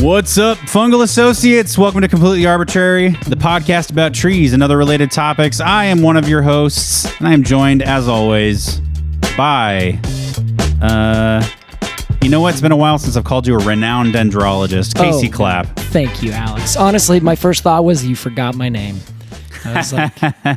What's up, fungal associates? Welcome to Completely Arbortrary, the podcast about trees and other related topics. I am one of your hosts, and I am joined, as always, by, you know what? It's been a while since I've called you a renowned dendrologist, Casey Clapp. Thank you, Alex. Honestly, my first thought was you forgot my name. I was like,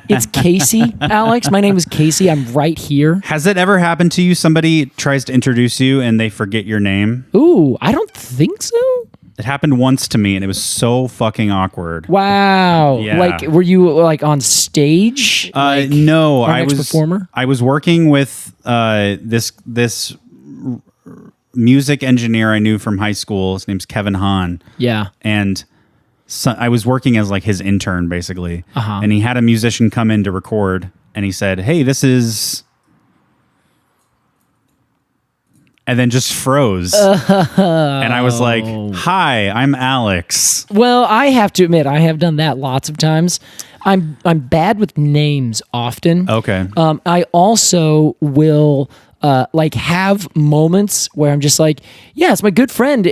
it's Casey, Alex. My name is Casey. I'm right here. Has it ever happened to you? Somebody tries to introduce you and they forget your name? Ooh, I don't think so. It happened once to me, and it was so fucking awkward. Wow. Yeah. Like, were you like on stage? No, I was performer. I was working with this music engineer I knew from high school. His name's Kevin Hahn. Yeah. And so I was working as like his intern, basically. Uh-huh. And he had a musician come in to record, and he said, "Hey, this is," and then just froze. And I was like, "Hi, I'm Alex." Well, I have to admit, I have done that lots of times. I'm bad with names often. Okay. I also will like have moments where I'm just like, yeah, it's my good friend.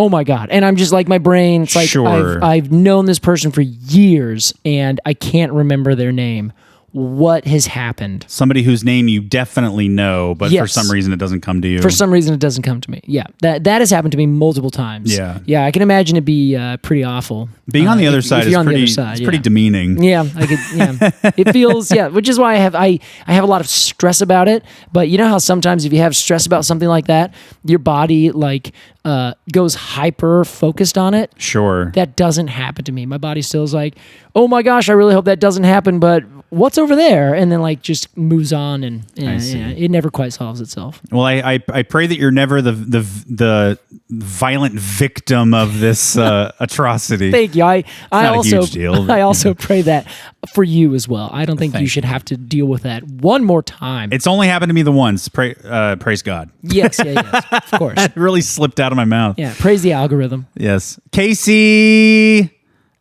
Oh my God. And I'm just like, my brain, it's like, Sure. I've known this person for years and I can't remember their name. What has happened? Somebody whose name you definitely know, but for Yes. some reason it doesn't come to you. For some reason, it doesn't come to me. Yeah, that has happened to me multiple times. Yeah. Yeah, I can imagine it be pretty awful. Being on the other side if is you're on the pretty, other side, it's yeah. pretty demeaning. Yeah, I could. Yeah, it feels. Yeah, which is why I have a lot of stress about it. But you know how sometimes if you have stress about something like that, your body like goes hyper focused on it. Sure. That doesn't happen to me. My body still is like, oh my gosh, I really hope that doesn't happen. But what's over there? And then like just moves on, and it never quite solves itself. Well, I pray that you're never the violent victim of this atrocity. Thank you. I not a also huge deal. I also pray that for you as well. I don't think you should have to deal with that one more time. It's only happened to me the once. Praise God. Yes, of course. That really slipped out of my mouth. Yeah, praise the algorithm. Yes. Casey, as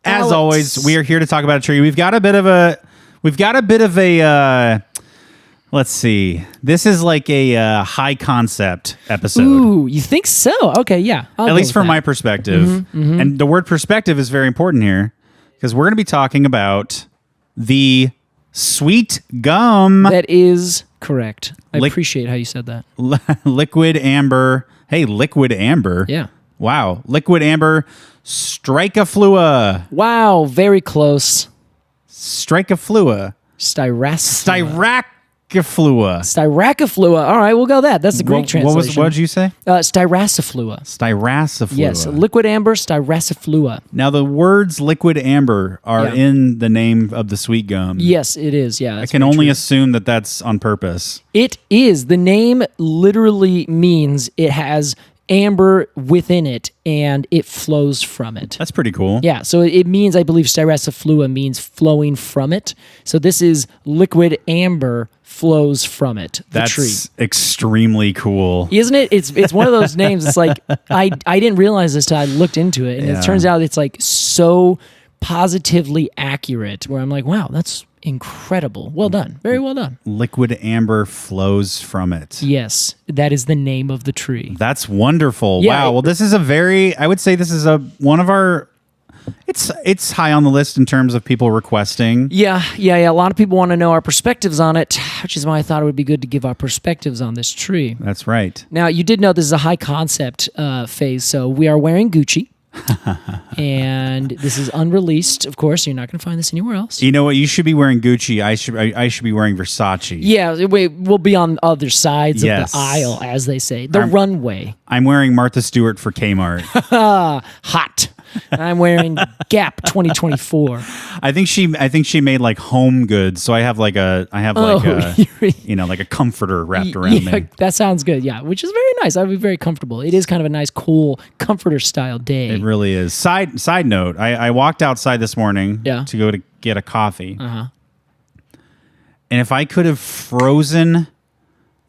Alex. always, we are here to talk about a tree. We've got a bit of a let's see. This is like a high concept episode. Ooh, you think so? Okay, yeah. At least from my perspective. And the word perspective is very important here because we're going to be talking about the Sweetgum That is correct. I appreciate how you said that. Liquidambar. Hey, Liquidambar. Yeah. Wow. Liquidambar styraciflua. Wow, very close. Styraciflua. Styraciflua. Styraciflua. All right, we'll go that. That's the Greek translation. What did you say? Styraciflua. Styraciflua. Yes, Liquidambar styraciflua. Now, the words liquid amber are in the name of the Sweetgum. Yes, it is. Yeah, I can only assume that that's on purpose. It is. The name literally means it has amber within it and it flows from it. That's pretty cool. Yeah, so it means, I believe styraciflua means flowing from it. So this is liquid amber flows from it, the tree. That's extremely cool. Isn't it? It's one of those names. It's like, I didn't realize this till I looked into it. And it turns out it's like so positively accurate where I'm like, wow, that's incredible. Well done. Very well done. Liquid amber flows from it. Yes, that is the name of the tree. That's wonderful. Yeah, wow. Well, this is I would say this is one of our, it's high on the list in terms of people requesting. Yeah. A lot of people want to know our perspectives on it, which is why I thought it would be good to give our perspectives on this tree. That's right. Now, you did know this is a high concept phase, so we are wearing Gucci. And this is unreleased, of course. So you're not going to find this anywhere else. You know what? You should be wearing Gucci. I should be wearing Versace. Yeah, we'll be on other sides of Yes. the aisle, as they say, the runway. I'm wearing Martha Stewart for Kmart. Hot. I'm wearing Gap 2024. I think she made like home goods, so I have like a like a comforter wrapped around me. That sounds good. Yeah, which is very nice. I'd be very comfortable. It is kind of a nice, cool comforter style day. It really is. Side note, I walked outside this morning to go to get a coffee. Uh-huh. And if I could have frozen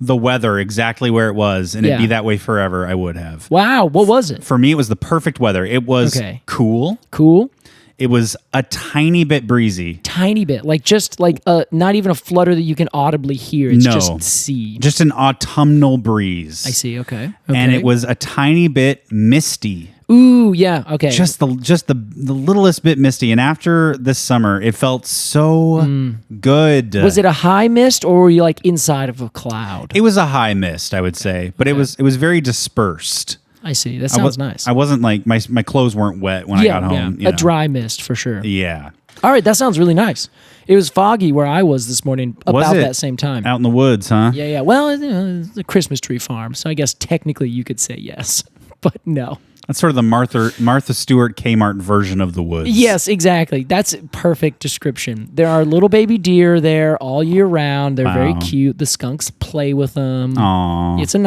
the weather exactly where it was and it'd be that way forever, I would have. Wow, what was it? For me, it was the perfect weather. It was cool. Cool. It was a tiny bit breezy. Tiny bit, like just like not even a flutter that you can audibly hear. It's just sea. Just an autumnal breeze. I see. Okay. And it was a tiny bit misty. Ooh, yeah. Okay. Just the littlest bit misty. And after this summer, it felt so good. Was it a high mist, or were you like inside of a cloud? It was a high mist, I would say, but it was very dispersed. I see. That sounds nice. I wasn't like my clothes weren't wet when I got home. Yeah. A dry mist for sure. Yeah. All right, that sounds really nice. It was foggy where I was this morning about that same time. Out in the woods, huh? Yeah. Well, it's a Christmas tree farm, so I guess technically you could say yes, but no. That's sort of the Martha Stewart Kmart version of the woods. Yes, exactly. That's a perfect description. There are little baby deer there all year round. They're very cute. The skunks play with them. Aww. It's a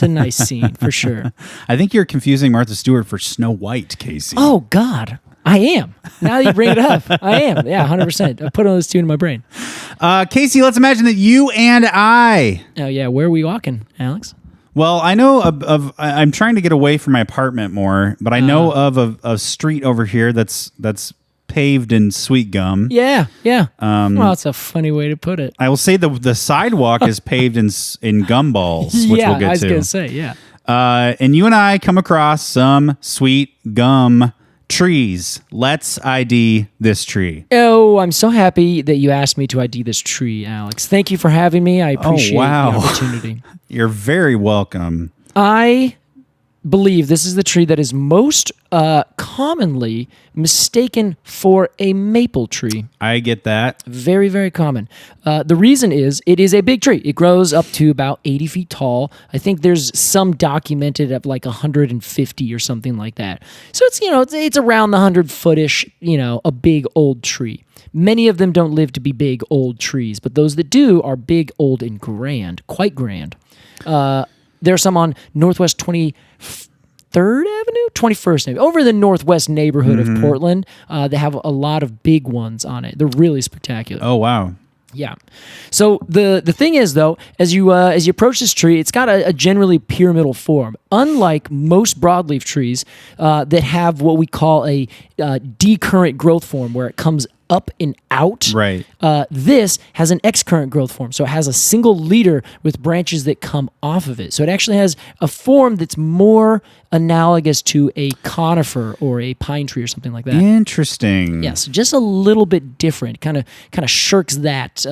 nice scene for sure. I think you're confusing Martha Stewart for Snow White, Casey. Oh God, I am. Now that you bring it up, I am. Yeah, 100%. I put all those two in my brain. Casey, let's imagine that you and I. Oh yeah, where are we walking, Alex? Well, I know I'm trying to get away from my apartment more, but I know of a street over here that's paved in Sweetgum. Yeah. Well, it's a funny way to put it. I will say the sidewalk is paved in gumballs, which we'll get to. I was going to say, yeah. And you and I come across some sweet gum trees. Let's ID this tree. Oh, I'm so happy that you asked me to ID this tree, Alex. Thank you for having me. I appreciate the opportunity. You're very welcome. I believe this is the tree that is most commonly mistaken for a maple tree. I get that. Very, very common. The reason is it is a big tree. It grows up to about 80 feet tall. I think there's some documented of like 150 or something like that. So it's around the 100-foot-ish, a big old tree. Many of them don't live to be big old trees, but those that do are big, old, and grand, quite grand. There are some on Northwest 23rd Avenue, 21st Avenue, over the northwest neighborhood of Portland. They have a lot of big ones on it. They're really spectacular. Oh, wow. Yeah. So the thing is, though, as you approach this tree, it's got a generally pyramidal form. Unlike most broadleaf trees that have what we call a decurrent growth form, where it comes up and out. Right. This has an excurrent growth form. So it has a single leader with branches that come off of it. So it actually has a form that's more analogous to a conifer or a pine tree or something like that. Interesting. Yes, just a little bit different. Kind of shirks that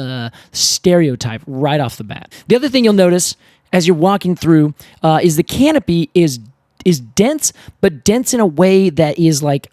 stereotype right off the bat. The other thing you'll notice as you're walking through is the canopy is dense, but dense in a way that is like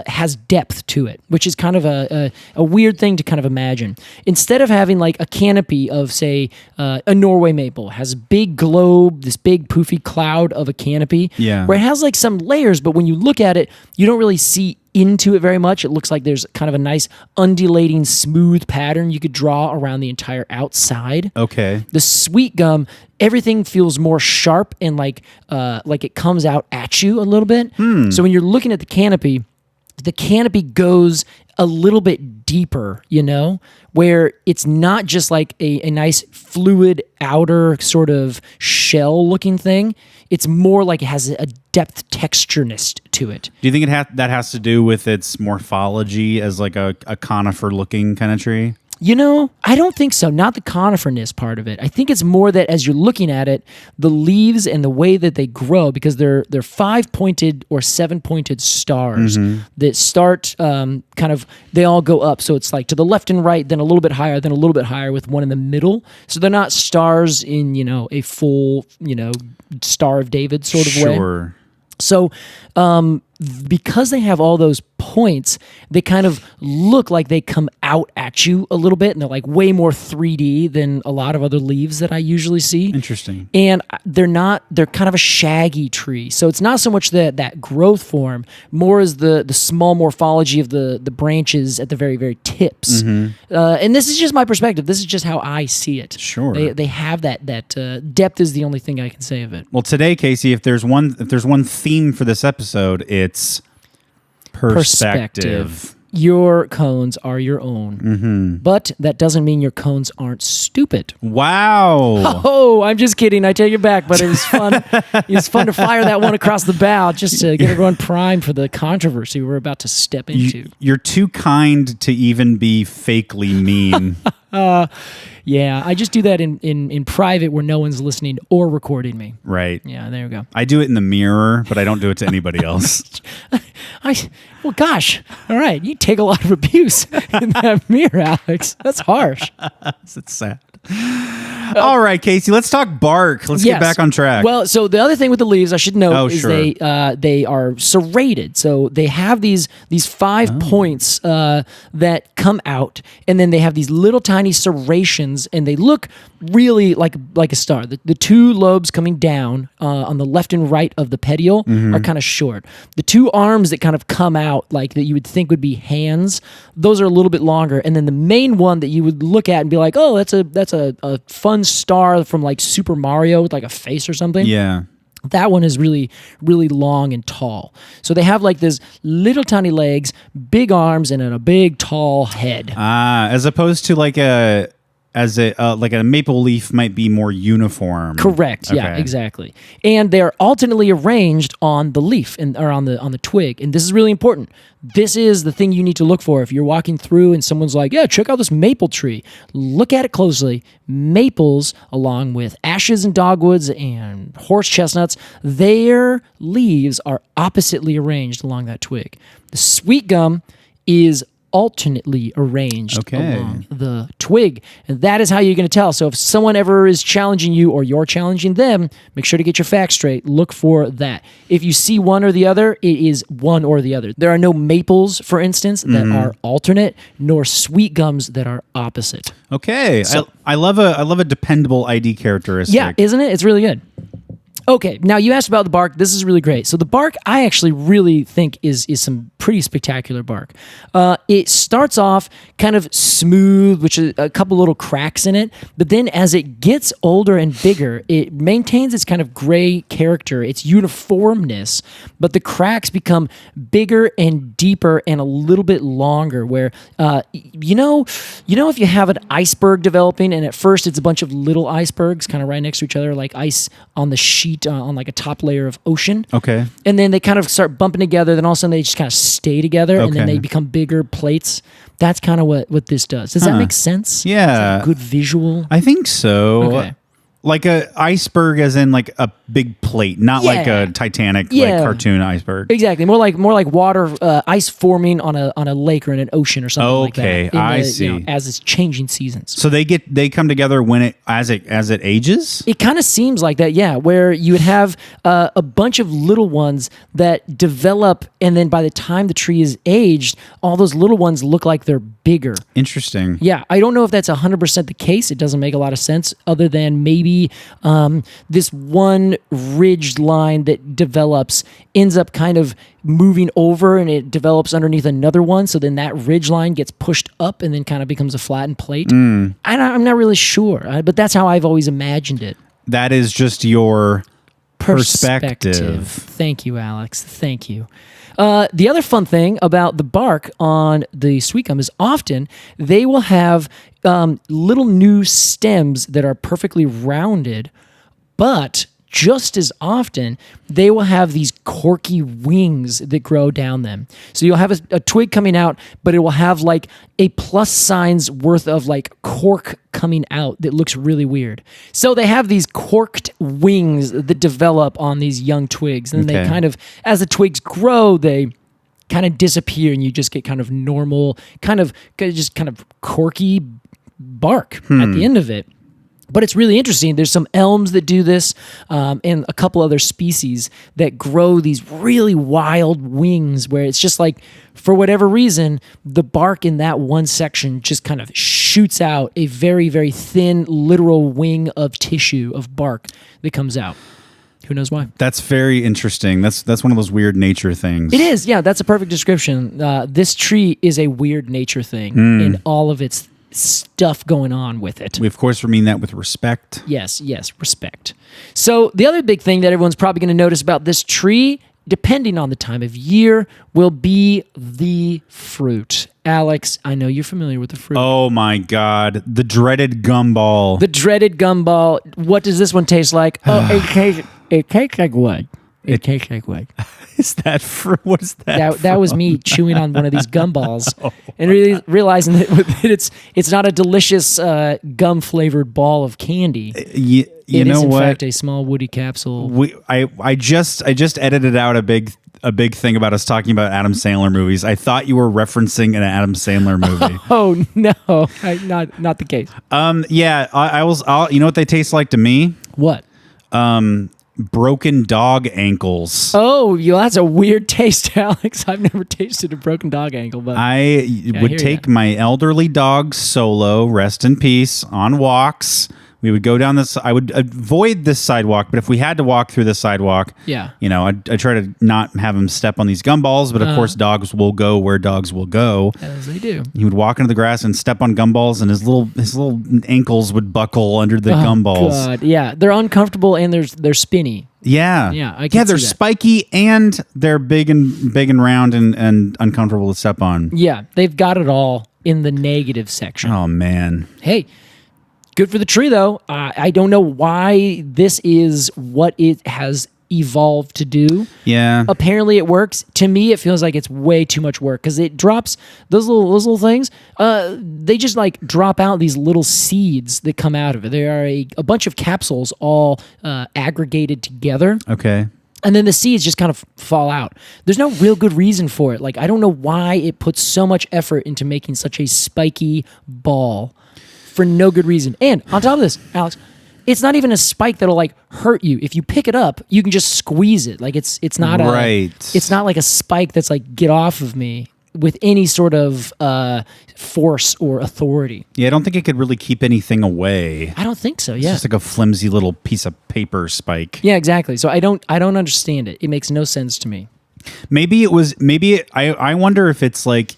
has depth to it, which is kind of a weird thing to kind of imagine. Instead of having like a canopy of, say, a Norway maple has a big globe, this big poofy cloud of a canopy, where it has like some layers, but when you look at it, you don't really see into it very much. It looks like there's kind of a nice undulating smooth pattern you could draw around the entire outside. Okay. The sweet gum, everything feels more sharp and like it comes out at you a little bit. So when you're looking at the canopy goes a little bit deeper, where it's not just like a nice fluid outer sort of shell looking thing. It's more like it has a depth textureness to it. Do you think that has to do with its morphology as like a conifer looking kind of tree? I don't think so. Not the coniferness part of it. I think it's more that as you're looking at it, the leaves and the way that they grow, because they're 5-pointed or 7-pointed stars that start they all go up. So it's like to the left and right, then a little bit higher, then a little bit higher with one in the middle. So they're not stars in, a full, Star of David sort of way. Sure. So because they have all those points, they kind of look like they come out at you a little bit, and they're like way more 3D than a lot of other leaves that I usually see. Interesting. And they're kind of a shaggy tree. So it's not so much that growth form, more as the small morphology of the branches at the very, very tips. And this is just my perspective. This is just how I see it. Sure. They have that depth is the only thing I can say of it. Well, today, Casey, if there's one theme for this episode, it's perspective. your cones are your own. But that doesn't mean your cones aren't stupid. Wow. Oh, I'm just kidding. I take it back, but it was fun. It was fun to fire that one across the bow just to get everyone primed for the controversy we're about to step into. You're too kind to even be fakely mean. Yeah, I just do that in private where no one's listening or recording me. Right. Yeah, there we go. I do it in the mirror, but I don't do it to anybody else. Well, gosh. All right, you take a lot of abuse in that mirror, Alex. That's harsh. It's sad. All right, Casey, let's talk bark. Let's get back on track. Well, so the other thing with the leaves I should note is they are serrated. So they have these 5 points that come out, and then they have these little tiny serrations, and they look really like a star. The 2 lobes coming down on the left and right of the petiole are kind of short. The 2 arms that kind of come out like that you would think would be hands, those are a little bit longer. And then the main one that you would look at and be like, oh, that's a fun star from like Super Mario with like a face or something. Yeah. That one is really, really long and tall. So they have like this little tiny legs, big arms, and then a big tall head. As opposed to like a maple leaf might be more uniform. Correct. Okay. Yeah, exactly. And they're alternately arranged on the leaf or on the twig. And this is really important. This is the thing you need to look for if you're walking through and someone's like, yeah, check out this maple tree. Look at it closely. Maples, along with ashes and dogwoods and horse chestnuts, their leaves are oppositely arranged along that twig. The sweetgum is alternately arranged along the twig. And that is how you're going to tell. So if someone ever is challenging you or you're challenging them, make sure to get your facts straight. Look for that. If you see one or the other, it is one or the other. There are no maples, for instance, that are alternate, nor sweetgums that are opposite. Okay. So, I love a dependable ID characteristic. Yeah, isn't it? It's really good. Okay, now you asked about the bark. This is really great. So the bark, I actually really think is some pretty spectacular bark. It starts off kind of smooth, which is a couple little cracks in it. But then as it gets older and bigger, it maintains its kind of gray character, its uniformness. But the cracks become bigger and deeper and a little bit longer. Where you know if you have an iceberg developing, and at first it's a bunch of little icebergs kind of right next to each other, like ice on the sheet on like a top layer of ocean. Okay. And then they kind of start bumping together. Then all of a sudden they just kind of stay together, and then they become bigger plates. That's kind of what this does. Does that make sense? Yeah. Is that a good visual? I think so. Okay. Like a iceberg as in like a big plate, not like a Titanic like cartoon iceberg. Exactly. More like water, ice forming on a lake or in an ocean or something like that. Okay, I see. As it's changing seasons. So they come together when as it ages? It kind of seems like that, yeah, where you would have a bunch of little ones that develop, and then by the time the tree is aged, all those little ones look like they're bigger. Interesting. Yeah, I don't know if that's 100% the case. It doesn't make a lot of sense other than maybe this one ridged line that develops ends up kind of moving over and it develops underneath another one. So then that ridge line gets pushed up and then kind of becomes a flattened plate. I'm not really sure, but that's how I've always imagined it. That is just your perspective. Thank you, Alex. Thank you. The other fun thing about the bark on the sweetgum is often they will have little new stems that are perfectly rounded, but just as often, they will have these corky wings that grow down them. So you'll have a twig coming out, but it will have like a plus sign's worth of like cork coming out that looks really weird. So they have these corked wings that develop on these young twigs. And they kind of, as the twigs grow, they kind of disappear and you just get kind of normal, kind of corky bark at the end of it. But it's really interesting. There's some elms that do this and a couple other species that grow these really wild wings where it's just like, for whatever reason, the bark in that one section just kind of shoots out a very, very thin, literal wing of tissue, of bark that comes out. Who knows why? That's very interesting. That's one of those weird nature things. It is. Yeah, that's a perfect description. This tree is a weird nature thing in all of its stuff going on with it. We, of course, mean that with respect. Yes, respect. So the other big thing that everyone's probably going to notice about this tree depending on the time of year, will be the fruit. Alex, I know you're familiar with the fruit. Oh my God. The dreaded gumball. The dreaded gumball. What does this one taste like? Oh, it tastes like what? It tastes like what? Is that fruit? What is that? That was me chewing on one of these gumballs and really realizing that it's not a delicious gum flavored ball of candy. You It know is in what? fact a small woody capsule. I just edited out a big thing about us talking about Adam Sandler movies. I thought you were referencing an Adam Sandler movie. Oh no, not the case. Yeah, I'll you know what they taste like to me? What? Broken dog ankles. Oh, that's a weird taste, Alex. I've never tasted a broken dog ankle, but I would take my elderly dog Solo, rest in peace, on walks. We would go down this. I would avoid this sidewalk, but if we had to walk through the sidewalk, I'd try to not have him step on these gumballs. But of course, dogs will go where dogs will go, as they do. He would walk into the grass and step on gumballs, and his little ankles would buckle under the gumballs. God. Yeah, they're uncomfortable and they're spinny. Yeah, I can they're see that. spiky and they're big and round and uncomfortable to step on. Yeah, they've got it all in the negative section. Oh man. Hey. Good for the tree, though. I don't know why this is what it has evolved to do. Yeah. Apparently, it works. To me, it feels like it's way too much work because it drops those little things. They just like drop out these little seeds that come out of it. There are a bunch of capsules all aggregated together. Okay. And then the seeds just kind of fall out. There's no real good reason for it. Like, I don't know why it puts so much effort into making such a spiky ball. For no good reason. And on top of this, Alex, it's not even a spike that'll like hurt you. If you pick it up, you can just squeeze it. Like it's not it's not like a spike that's like get off of me with any sort of force or authority. Yeah, I don't think it could really keep anything away. I don't think so. It's Yeah. just like a flimsy little piece of paper spike. Yeah, exactly. So I don't understand it. It makes no sense to me. I wonder if it's like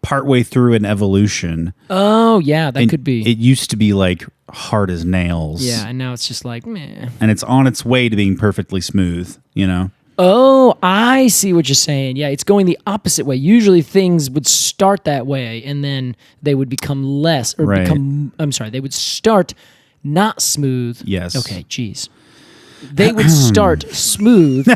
partway through an evolution. Oh, yeah, that could be. It used to be like hard as nails. Yeah, and now it's just like, meh. And it's on its way to being perfectly smooth, you know? Oh, I see what you're saying. Yeah, it's going the opposite way. Usually things would start that way and then they would become less or they would start not smooth. Yes. Okay, geez. They would start smooth,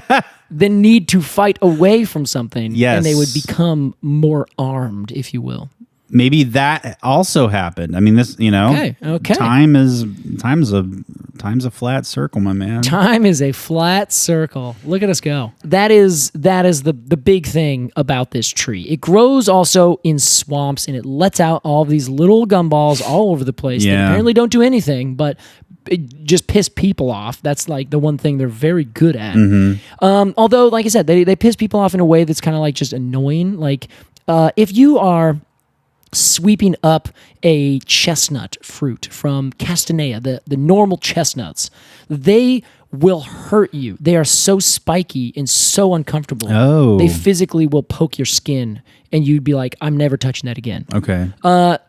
then need to fight away from something. Yes. And they would become more armed, if you will. Maybe that also happened. I mean, this, you know, Okay. time's a flat circle, my man. Time is a flat circle. Look at us go. That is the big thing about this tree. It grows also in swamps and it lets out all of these little gumballs all over the place that apparently don't do anything, but it just piss people off. That's like the one thing they're very good at. Mm-hmm. Although, like I said, they piss people off in a way that's kind of like just annoying. Like if you are sweeping up a chestnut fruit from Castanea, the normal chestnuts, they will hurt you. They are so spiky and so uncomfortable. Oh. They physically will poke your skin and you'd be like, I'm never touching that again. Okay.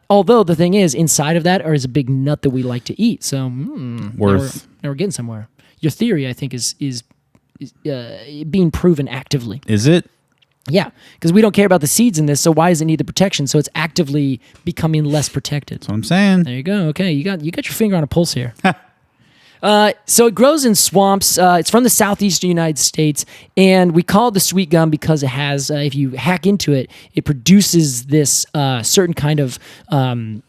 Although the thing is, inside of that is a big nut that we like to eat. So Worth. Now we're getting somewhere. Your theory, I think, is being proven actively. Is it? Yeah, because we don't care about the seeds in this, so why does it need the protection? So it's actively becoming less protected. That's what I'm saying. There you go. Okay, you got your finger on a pulse here. So it grows in swamps. It's from the southeastern United States, and we call it the sweet gum because it has, if you hack into it, it produces this certain kind of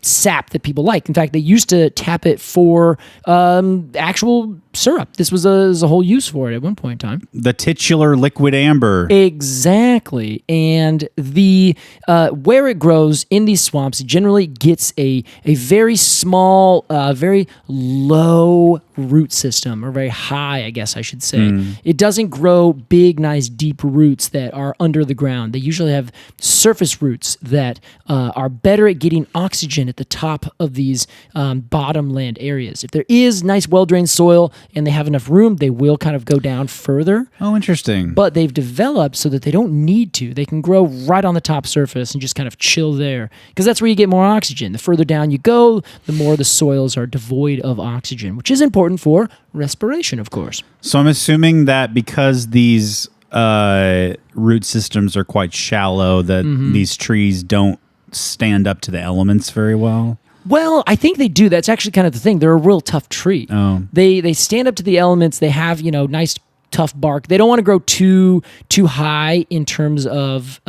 sap that people like. In fact, they used to tap it for actual syrup. This was a whole use for it at one point in time. The titular Liquidambar. Exactly. And the where it grows in these swamps, it generally gets a very small, very low root system, or very high, I guess I should say. It doesn't grow big, nice, deep roots that are under the ground. They usually have surface roots that are better at getting oxygen at the top of these bottomland areas. If there is nice, well-drained soil and they have enough room, they will kind of go down further. Oh, interesting. But they've developed so that they don't need to. They can grow right on the top surface and just kind of chill there, because that's where you get more oxygen. The further down you go, the more the soils are devoid of oxygen, which is important for respiration, of course. So I'm assuming that because these root systems are quite shallow, that these trees don't stand up to the elements very well? Well, I think they do. That's actually kind of the thing. They're a real tough tree. Oh. They stand up to the elements. They have, nice tough bark. They don't want to grow too high in terms of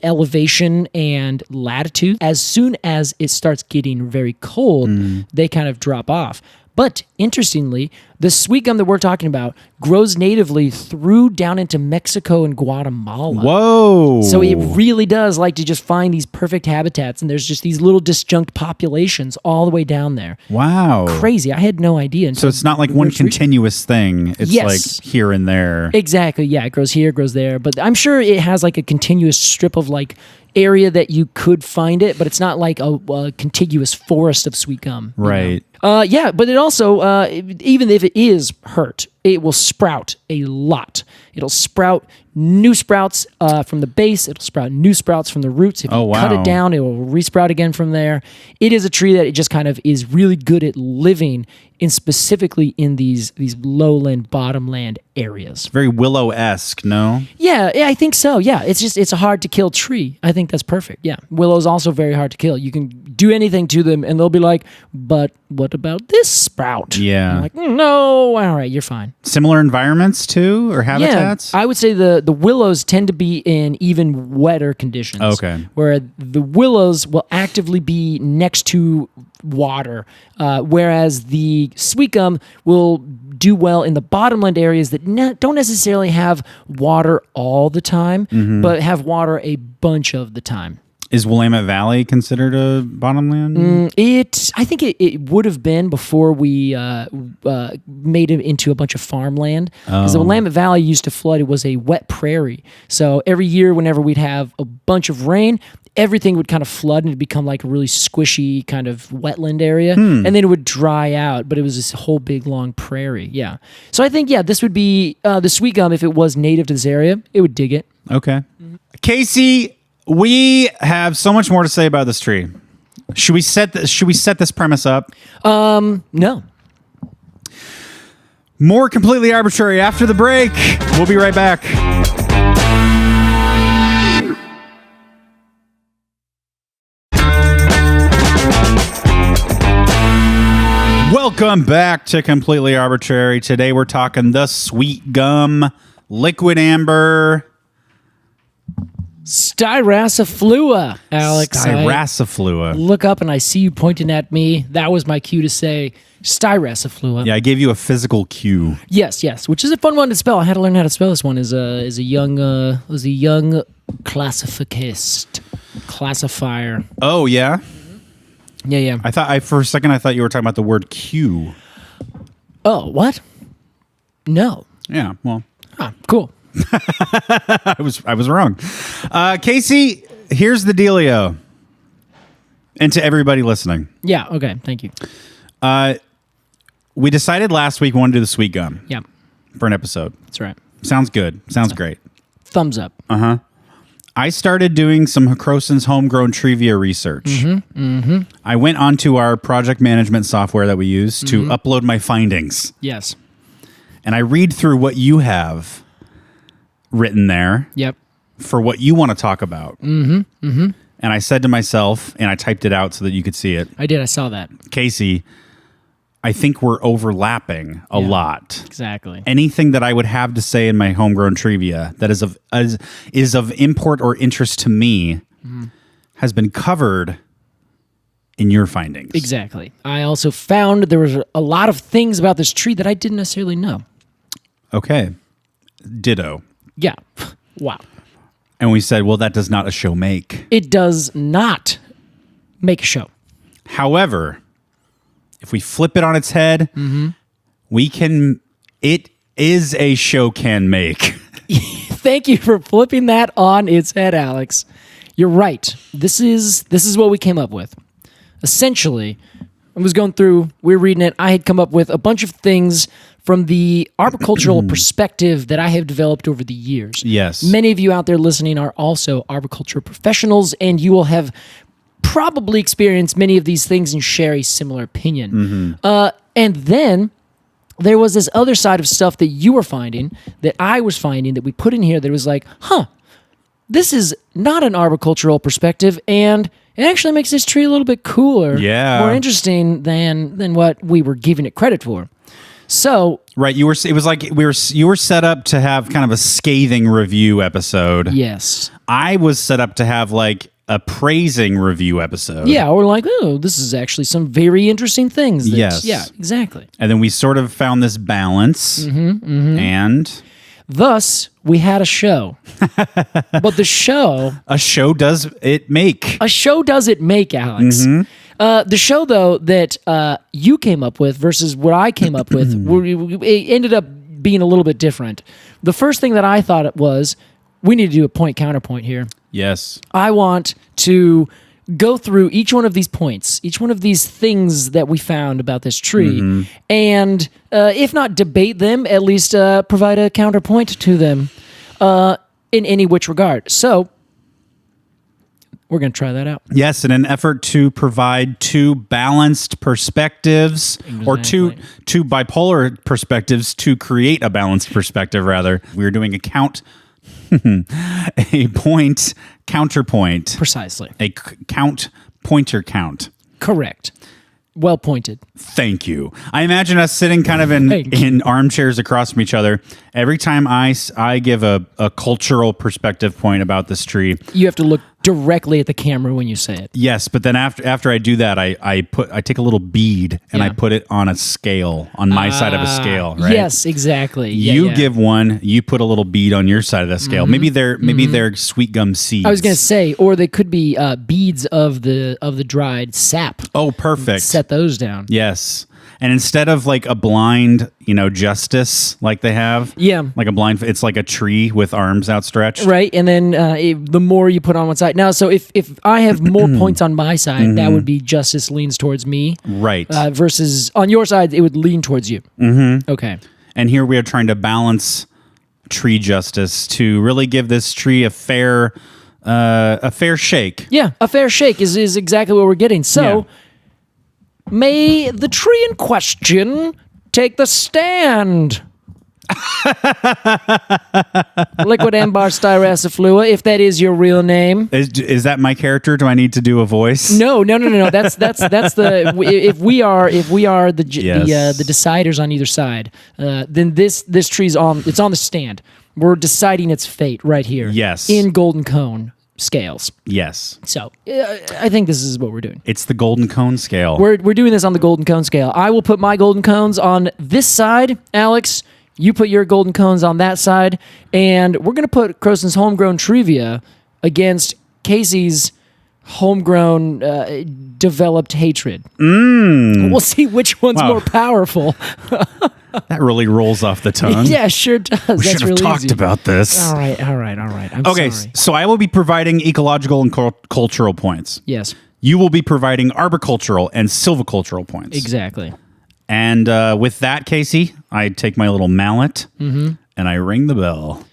elevation and latitude. As soon as it starts getting very cold, they kind of drop off. But interestingly, the sweet gum that we're talking about grows natively through down into Mexico and Guatemala. Whoa. So it really does like to just find these perfect habitats, and there's just these little disjunct populations all the way down there. Wow. Crazy. I had no idea. So it's not like one continuous thing. It's like here and there. Exactly. Yeah, it grows here, grows there. But I'm sure it has like a continuous strip of like area that you could find it, but it's not like a contiguous forest of sweet gum. Right. Yeah, but it also, even if it is hurt, it will sprout a lot. It'll sprout new sprouts from the base. It'll sprout new sprouts from the roots. If you cut it down, it will resprout again from there. It is a tree that it just kind of is really good at living in, specifically in these lowland, bottomland areas. Very willow-esque, no? Yeah, I think so. Yeah, it's a hard to kill tree. I think that's perfect. Yeah, willow's also very hard to kill. You can do anything to them, and they'll be like, "But what about this sprout?" Yeah, I'm like, no, all right, you're fine. Similar environments too, or habitats? Yeah, I would say the willows tend to be in even wetter conditions. Okay, where the willows will actively be next to water, whereas the sweet gum will do well in the bottomland areas that don't necessarily have water all the time, but have water a bunch of the time. Is Willamette Valley considered a bottomland? I think it would have been before we made it into a bunch of farmland. Because the Willamette Valley used to flood. It was a wet prairie. So every year, whenever we'd have a bunch of rain, everything would kind of flood and it'd become like a really squishy kind of wetland area. And then it would dry out, but it was this whole big long prairie. Yeah. So I think, this would be the sweet gum. If it was native to this area, it would dig it. Okay. Casey, we have so much more to say about this tree. Should we set this premise up? No. More Completely Arbortrary after the break. We'll be right back. Welcome back to Completely Arbortrary. Today we're talking the sweet gum, Liquidambar, styraciflua, Alex. Styraciflua. Look up and I see you pointing at me. That was my cue to say styraciflua. Yeah, I gave you a physical cue. Yes, which is a fun one to spell. I had to learn how to spell this one as a young classifier. Oh yeah. Yeah. For a second I thought you were talking about the word Q. Oh, what? No. Yeah, well. Cool. I was wrong. Casey, here's the dealio. And to everybody listening. Yeah, okay, thank you. We decided last week we wanted to do the sweet gum. Yeah. For an episode. That's right. Sounds good. Sounds great. Thumbs up. Uh-huh. I started doing some Crowson's homegrown trivia research. I went onto our project management software that we use to upload my findings. Yes. And I read through what you have written there. Yep. For what you want to talk about. And I said to myself, and I typed it out so that you could see it. I did. I saw that. Casey, I think we're overlapping a lot. Exactly. Anything that I would have to say in my homegrown trivia that is of import or interest to me has been covered in your findings. Exactly. I also found there was a lot of things about this tree that I didn't necessarily know. Okay. Ditto. Yeah. Wow. And we said, well, that does not a show make. It does not make a show. However, if we flip it on its head, it is a show can make. Thank you for flipping that on its head, Alex. You're right. This is what we came up with. Essentially, I was going through, we were reading it. I had come up with a bunch of things from the arboricultural perspective that I have developed over the years. Yes. Many of you out there listening are also arboricultural professionals, and you will have probably experienced many of these things and share a similar opinion. And then there was this other side of stuff that you were finding, that I was finding, that we put in here that was like, this is not an arboricultural perspective, and it actually makes this tree a little bit cooler, more interesting than what we were giving it credit for. So right, you were set up to have kind of a scathing review episode. Yes. I was set up to have like a praising review episode. Yeah, we're like, oh, this is actually some very interesting things. Yes. Yeah, exactly. And then we sort of found this balance, and thus we had a show. But the show... A show does it make, Alex. The show, though, that you came up with versus what I came up with, it ended up being a little bit different. The first thing that I thought it was, we need to do a point-counterpoint here. Yes. I want to go through each one of these points, each one of these things that we found about this tree, and if not debate them, at least provide a counterpoint to them in any which regard. So we're going to try that out. Yes, in an effort to provide two balanced perspectives, or two bipolar perspectives to create a balanced perspective, rather. We're doing a point counterpoint. Precisely. A count pointer count. Correct. Well pointed. Thank you. I imagine us sitting kind of in armchairs across from each other. Every time I give a cultural perspective point about this tree, you have to look directly at the camera when you say it. Yes, but then after I do that, I take a little bead and I put it on a scale, on my side of a scale, right? Yes, exactly. You give one, you put a little bead on your side of the scale. Maybe they're Sweetgum seeds. I was going to say, or they could be beads of the dried sap. Oh, perfect. Set those down. Yes. And instead of like a blind, justice like they have, like a blind, it's like a tree with arms outstretched, right? And then the more you put on one side. Now, so if I have more points on my side, that would be justice leans towards me, right? Versus on your side, it would lean towards you. Okay. And here we are trying to balance tree justice to really give this tree a fair shake. Yeah, a fair shake is exactly what we're getting. So. Yeah. May the tree in question take the stand. Liquidambar styraciflua, if that is your real name. Is that my character? Do I need to do a voice? No. That's the if we are the deciders on either side, then this tree's on the stand. We're deciding its fate right here. Yes. In golden cone scales. Yes. So I think this is what we're doing. It's the golden cone scale. We're doing this on the golden cone scale. I will put my golden cones on this side, Alex. You put your golden cones on that side, and we're going to put Crowson's homegrown trivia against Casey's homegrown developed hatred. We'll see which one's more powerful. That really rolls off the tongue. Yeah, sure does. We should have talked about this. All right. I'm okay, sorry. So I will be providing ecological and cultural points. Yes. You will be providing arboricultural and silvicultural points. Exactly. And with that, Casey, I take my little mallet and I ring the bell.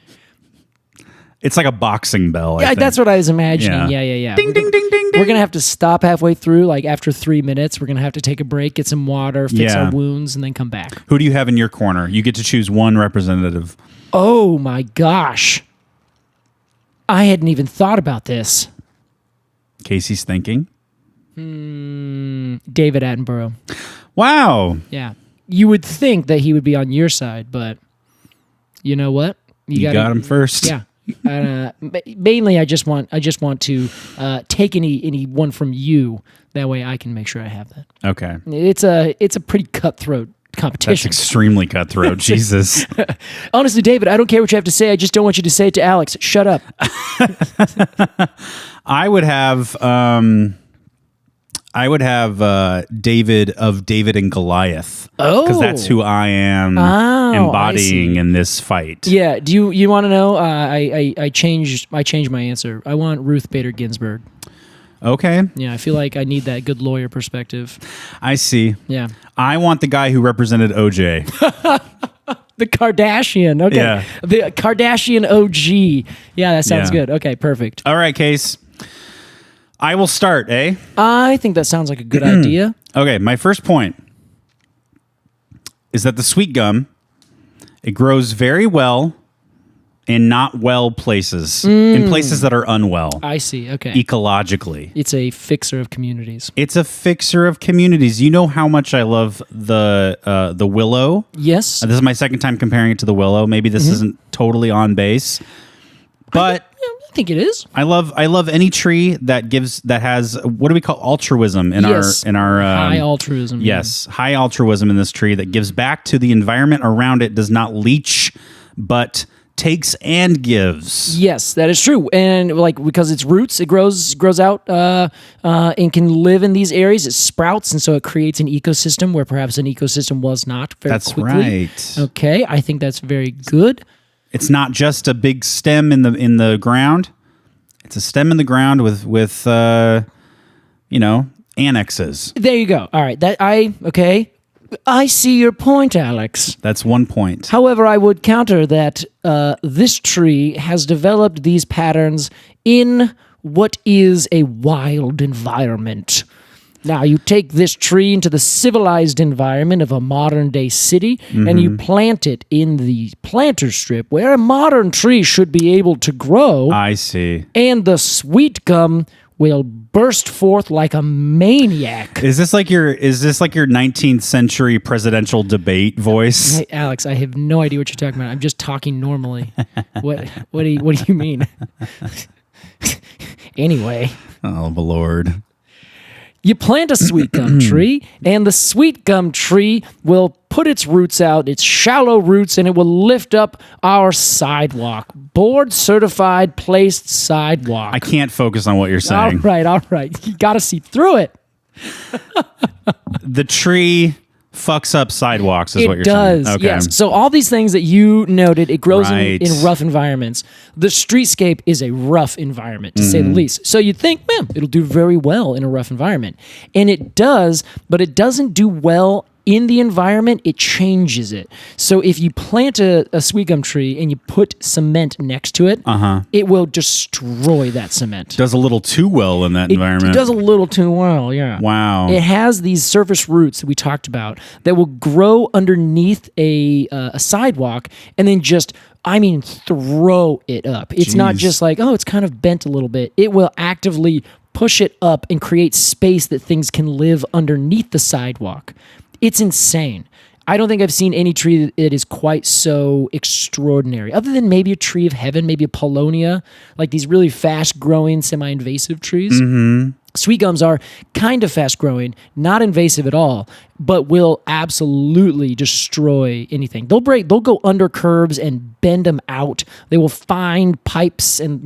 It's like a boxing bell. Yeah, that's what I was imagining. Yeah. Ding, ding, ding, ding, ding. We're going to have to stop halfway through, like after 3 minutes. We're going to have to take a break, get some water, fix our wounds, and then come back. Who do you have in your corner? You get to choose one representative. Oh, my gosh. I hadn't even thought about this. Casey's thinking. David Attenborough. Wow. Yeah. You would think that he would be on your side, but you know what? You got him first. Yeah. Mainly, I just want to take any one from you. That way, I can make sure I have that. Okay. It's a pretty cutthroat competition. That's extremely cutthroat. Jesus. Honestly, David, I don't care what you have to say. I just don't want you to say it to Alex. Shut up. I would have David of David and Goliath. Oh, because that's who I am embodying in this fight. Yeah. Do you want to know? I changed my answer. I want Ruth Bader Ginsburg. Okay. Yeah, I feel like I need that good lawyer perspective. I see. Yeah. I want the guy who represented OJ. The Kardashian. Okay. Yeah. The Kardashian OG. Yeah, that sounds good. Okay, perfect. All right, Case. I will start, eh? I think that sounds like a good idea. Okay, my first point. is that the sweet gum, it grows very well in not well places, in places that are unwell. I see. Okay. Ecologically. It's a fixer of communities. It's a fixer of communities. You know how much I love the willow? Yes. This is my second time comparing it to the willow. Maybe this isn't totally on base. But I think it is. I love any tree that has what do we call altruism in our high altruism. Yes, high altruism in this tree that gives back to the environment around it, does not leech, but takes and gives. Yes, that is true. And like because its roots, it grows out and can live in these areas. It sprouts, and so it creates an ecosystem where perhaps an ecosystem was not very quickly. That's right. Okay, I think that's very good. It's not just a big stem in the ground. It's a stem in the ground with annexes. There you go. All right. I see your point, Alex. That's 1 point. However, I would counter that this tree has developed these patterns in what is a wild environment. Now, you take this tree into the civilized environment of a modern-day city, and you plant it in the planter strip where a modern tree should be able to grow. I see. And the sweet gum will burst forth like a maniac. Is this like your 19th century presidential debate voice? Hey, Alex, I have no idea what you're talking about. I'm just talking normally. What do you mean? Anyway. Oh, the Lord. You plant a sweet gum tree, and the sweet gum tree will put its roots out, its shallow roots, and it will lift up our sidewalk. Board certified placed sidewalk. I can't focus on what you're saying. All right. You got to see through it. The tree fucks up sidewalks is what you're saying. It does, yes. So all these things that you noted, it grows in rough environments. The streetscape is a rough environment, to say the least. So you'd think, man, it'll do very well in a rough environment. And it does, but it doesn't do well in the environment, it changes it. So if you plant a sweet gum tree and you put cement next to it, it will destroy that cement. Does a little too well in that environment. It does a little too well, yeah. Wow. It has these surface roots that we talked about that will grow underneath a sidewalk and then just, throw it up. It's not just like, it's kind of bent a little bit. It will actively push it up and create space that things can live underneath the sidewalk. It's insane. I don't think I've seen any tree that is quite so extraordinary, other than maybe a tree of heaven, maybe a paulownia, like these really fast-growing, semi-invasive trees. Sweet gums are kind of fast-growing, not invasive at all, but will absolutely destroy anything. They'll go under curbs and bend them out. They will find pipes and,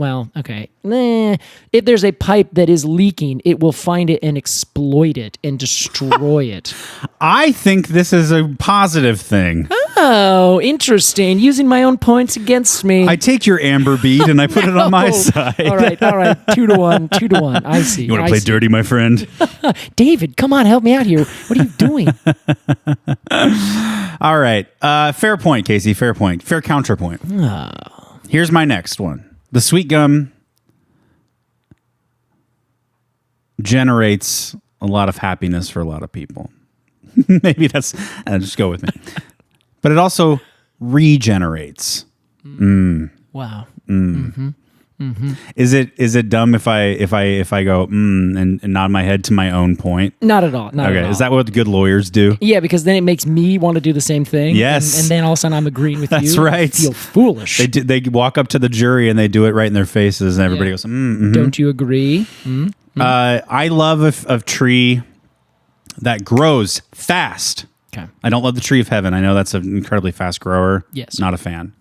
if there's a pipe that is leaking, it will find it and exploit it and destroy it. I think this is a positive thing. Oh, interesting. Using my own points against me. I take your amber bead and I put it on my side. All right. 2-1. I see. You want to play dirty, my friend? David, come on, help me out here. What are you doing? All right. Fair point, Casey. Fair point. Fair counterpoint. Here's my next one. The sweet gum generates a lot of happiness for a lot of people. Maybe that's... just go with me. But it also regenerates. Wow. Is it dumb if I go and nod my head to my own point? Not at all. Not at all. Is that what good lawyers do? Yeah, because then it makes me want to do the same thing. Yes. And then all of a sudden I'm agreeing with you. That's right. I feel foolish. They walk up to the jury and they do it right in their faces, and everybody goes, Don't you agree? I love a tree that grows fast. Okay. I don't love the tree of heaven. I know that's an incredibly fast grower. Yes. Not a fan.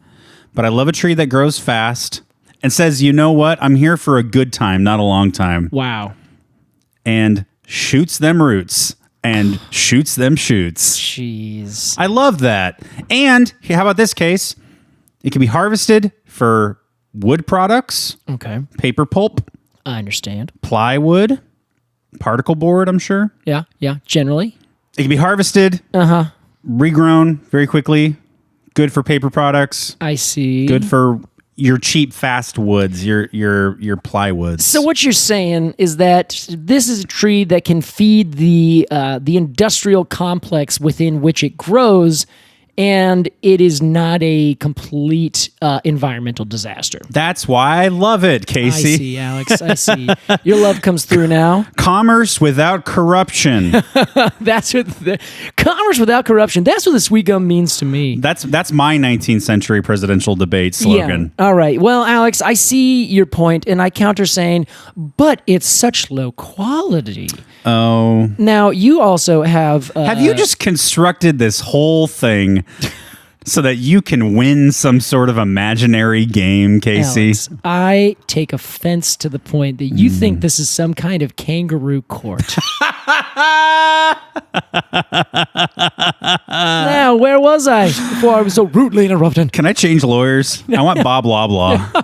But I love a tree that grows fast and says, you know what? I'm here for a good time, not a long time. Wow. And shoots them roots and shoots them shoots. Jeez. I love that. And how about this case? It can be harvested for wood products. Okay. Paper pulp. I understand. Plywood. Particle board, I'm sure. Yeah. Generally. It can be harvested. Regrown very quickly. Good for paper products. I see. Good for your cheap fast woods, your plywoods. So what you're saying is that this is a tree that can feed the industrial complex within which it grows, and it is not a complete environmental disaster. That's why I love it, Casey. I see, Alex. I see. Your love comes through now. Commerce without corruption. That's what commerce without corruption. That's what the Sweetgum means to me. That's my 19th century presidential debate slogan. Yeah. All right. Well, Alex, I see your point, and I counter saying, but it's such low quality. Oh. Now, you also have... Have you just constructed this whole thing so that you can win some sort of imaginary game, Casey? Alex, I take offense to the point that you think this is some kind of kangaroo court. Now, where was I before I was so rudely interrupted? Can I change lawyers? I want blah, blah, blah.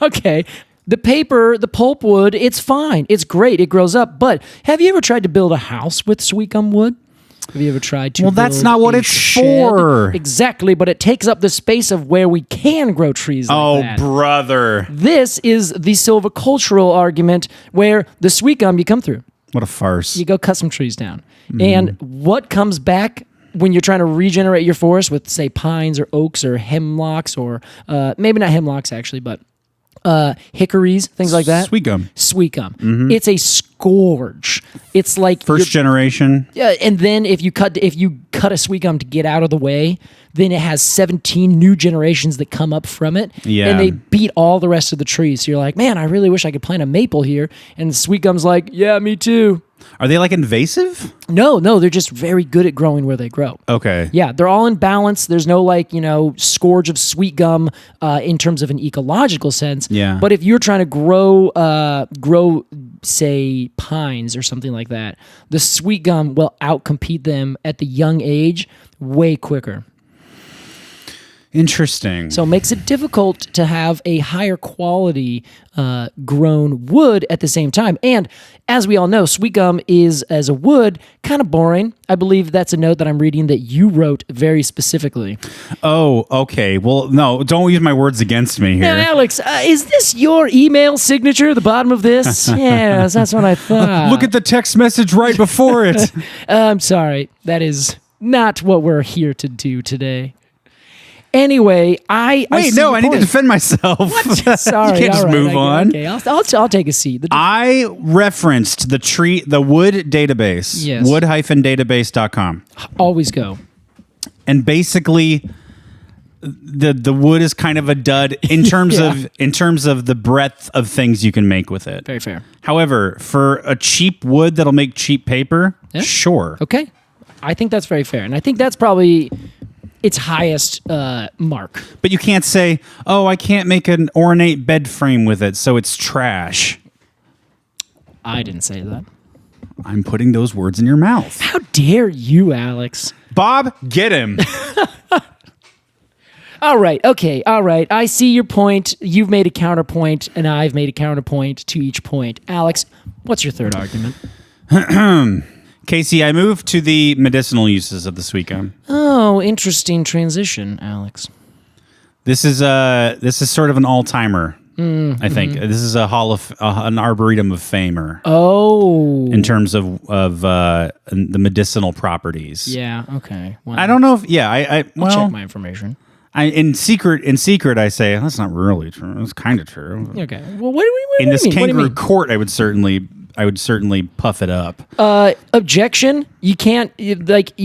Okay. The paper, the pulpwood, it's fine. It's great. It grows up. But have you ever tried to build a house with Sweetgum wood? Have you ever tried to? Well, that's not what it's for. Exactly, but it takes up the space of where we can grow trees like that. Oh, brother. This is the silvicultural argument where the Sweetgum you come through. What a farce. You go cut some trees down. And what comes back when you're trying to regenerate your forest with, say, pines or oaks or hemlocks or maybe not hemlocks, actually, but hickories, things like that. Sweetgum. Sweetgum. It's a scourge. It's like first generation. Yeah, and then if you cut a Sweetgum to get out of the way, then it has 17 new generations that come up from it. Yeah. And they beat all the rest of the trees. So you're like, man, I really wish I could plant a maple here. And the Sweetgum's like, yeah, me too. Are they like invasive? No, they're just very good at growing where they grow. Okay. Yeah, they're all in balance. There's no scourge of Sweetgum in terms of an ecological sense. Yeah. But if you're trying to grow, say, pines or something like that, the Sweetgum will outcompete them at the young age way quicker. Interesting. So it makes it difficult to have a higher quality grown wood at the same time. And as we all know, Sweetgum is, as a wood, kind of boring. I believe that's a note that I'm reading that you wrote very specifically. Oh, okay. Well, no, don't use my words against me here. Now, Alex, is this your email signature at the bottom of this? Yes, that's what I thought. Look at the text message right before it. I'm sorry. That is not what we're here to do today. Anyway, I need to defend myself. What? Sorry, you can't just move on. Okay, I'll take a seat. I referenced the wood database, yes. wood-database.com. Always go. And basically, the wood is kind of a dud in terms of the breadth of things you can make with it. Very fair. However, for a cheap wood that'll make cheap paper, sure. Okay, I think that's very fair, and I think that's probably its highest mark. But you can't say, oh, I can't make an ornate bed frame with it, so it's trash. I didn't say that. I'm putting those words in your mouth. How dare you, Alex? Bob, get him. All right. Okay. All right. I see your point. You've made a counterpoint, and I've made a counterpoint to each point. Alex, what's your third argument? Casey, I moved to the medicinal uses of the Sweetgum. Oh, interesting transition, Alex. This is sort of an all-timer. I think this is an arboretum of famer. Oh, in terms of the medicinal properties. Yeah. Okay. Well, I don't know if I'll check my information. In secret, I say that's not really true. It's kind of true. Okay. Well, what do you in this mean? kangaroo court, I would certainly puff it up. Objection! You can't you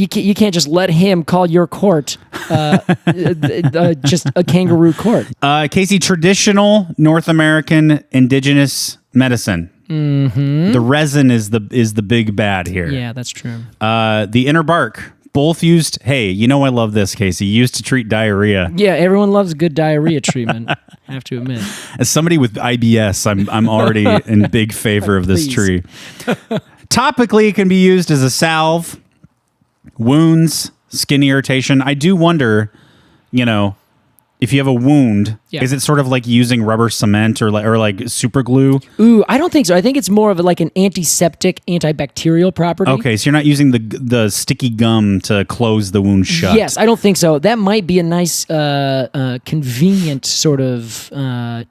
can't just let him call your court just a kangaroo court. Casey, traditional North American indigenous medicine. Mm-hmm. The resin is the big bad here. Yeah, that's true. The inner bark. Both used, hey, I love this, Casey, used to treat diarrhea. Yeah, everyone loves good diarrhea treatment, I have to admit. As somebody with IBS, I'm already in big favor of this tree. Topically, it can be used as a salve, wounds, skin irritation. I do wonder, if you have a wound Is it sort of like using rubber cement or like super glue? Ooh, I don't think so. I think it's more of like an antiseptic, antibacterial property. Okay, so you're not using the sticky gum to close the wound shut. Yes, I don't think so. That might be a nice, convenient sort of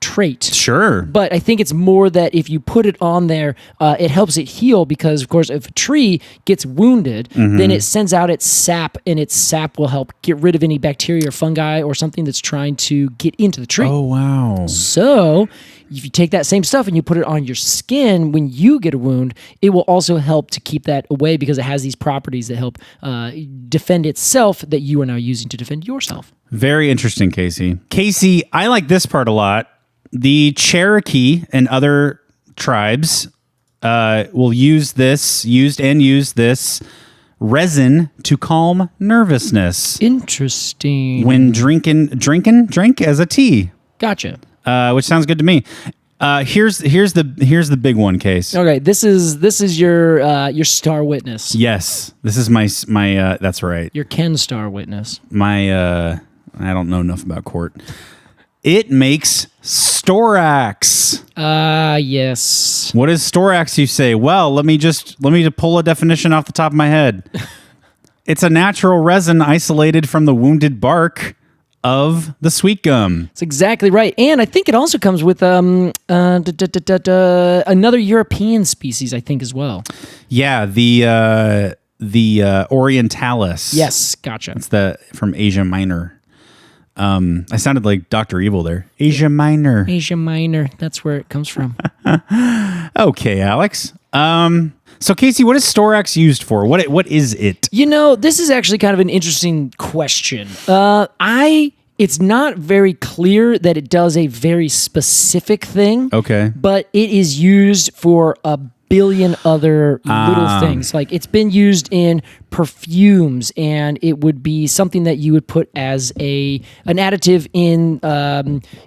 trait. Sure. But I think it's more that if you put it on there, it helps it heal because, of course, if a tree gets wounded, then it sends out its sap, and its sap will help get rid of any bacteria or fungi or something that's trying to get into the tree. Oh, wow. So if you take that same stuff and you put it on your skin when you get a wound, it will also help to keep that away because it has these properties that help defend itself that you are now using to defend yourself. Very interesting, Casey. Casey, I like this part a lot. The Cherokee and other tribes will use this resin to calm nervousness. Interesting. When drink as a tea. Gotcha. Which sounds good to me. Here's the big one, Case. Okay, this is your star witness. Yes, this is my that's right. Your Ken star witness. I don't know enough about court. It makes storax. Yes. What is storax, you say? Well, let me just pull a definition off the top of my head. It's a natural resin isolated from the wounded bark of the sweetgum. That's exactly right. And I think it also comes with another European species, I think, as well. Yeah, the orientalis. Yes, gotcha. It's from Asia Minor. I sounded like Dr. Evil there. Asia Minor. Asia Minor. That's where it comes from. Okay, Alex. So Casey, what is storax used for? What is it? This is actually kind of an interesting question. It's not very clear that it does a very specific thing. Okay. But it is used for a billion other little things. Like it's been used in perfumes, and it would be something that you would put as an additive in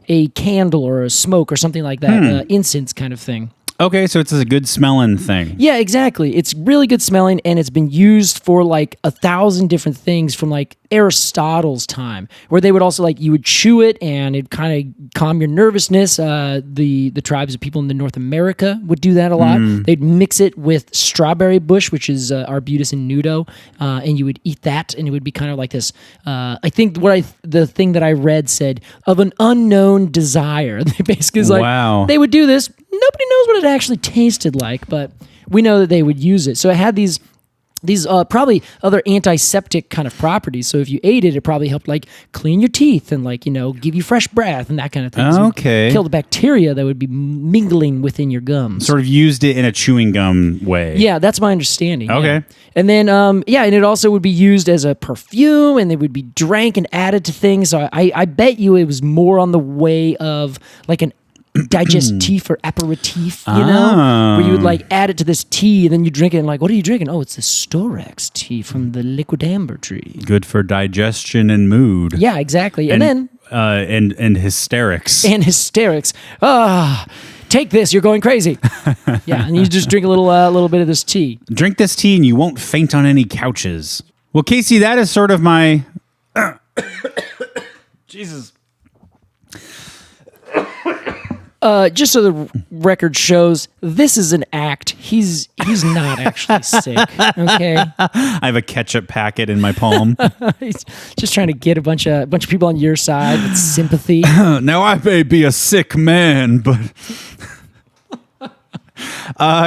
a candle or a smoke or something like that, incense kind of thing. Okay, so it's a good smelling thing. Yeah, exactly. It's really good smelling, and it's been used for like 1,000 different things from like Aristotle's time, where they would also you would chew it and it kind of calm your nervousness. The tribes of people in the North America would do that a lot. They'd mix it with strawberry bush, which is Arbutus and nudo, and you would eat that, and it would be kind of like this. I think the thing that I read said of an unknown desire. They basically is wow. They would do this. Nobody knows what it actually tasted like, but we know that they would use it. So it had these probably other antiseptic kind of properties. So if you ate it, it probably helped clean your teeth and give you fresh breath and that kind of thing. Okay. So kill the bacteria that would be mingling within your gums. Sort of used it in a chewing gum way. Yeah, that's my understanding. Okay. Yeah. And then, and it also would be used as a perfume, and they would be drank and added to things. So I bet you it was more on the way of an digestif or aperitif, where you would add it to this tea and then you drink it and what are you drinking? Oh, it's the storax tea from the Liquidambar tree. Good for digestion and mood. Yeah, exactly. And then and hysterics. And hysterics. Take this, you're going crazy. Yeah, and you just drink a little bit of this tea. Drink this tea and you won't faint on any couches. Well, Casey, that is sort of my Jesus. Just so the record shows, this is an act. He's not actually sick. Okay. I have a ketchup packet in my palm. He's just trying to get a bunch of people on your side with sympathy. Now I may be a sick man, but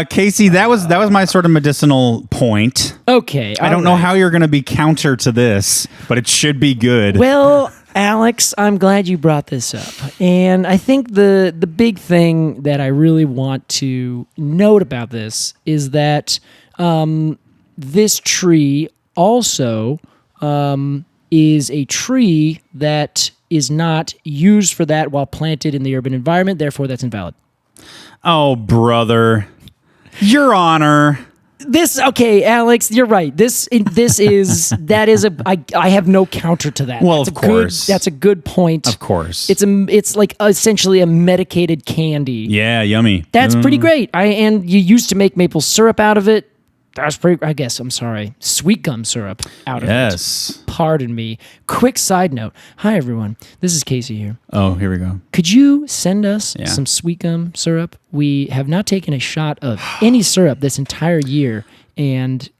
Casey, that was my sort of medicinal point. Okay. I don't know how you're going to be counter to this, but it should be good. Well, Alex, I'm glad you brought this up. And I think the big thing that I really want to note about this is that this tree also is a tree that is not used for that while planted in the urban environment. Therefore, that's invalid. Oh, brother. Your Honor. Okay, Alex, you're right. I have no counter to that. Well, of course. That's a good point. Of course. It's essentially a medicated candy. Yeah, yummy. That's pretty great. And you used to make maple syrup out of it. I guess, I'm sorry, Sweetgum syrup out of it. Pardon me. Quick side note. Hi, everyone. This is Casey here. Oh, here we go. Could you send us some Sweetgum syrup? We have not taken a shot of any syrup this entire year, and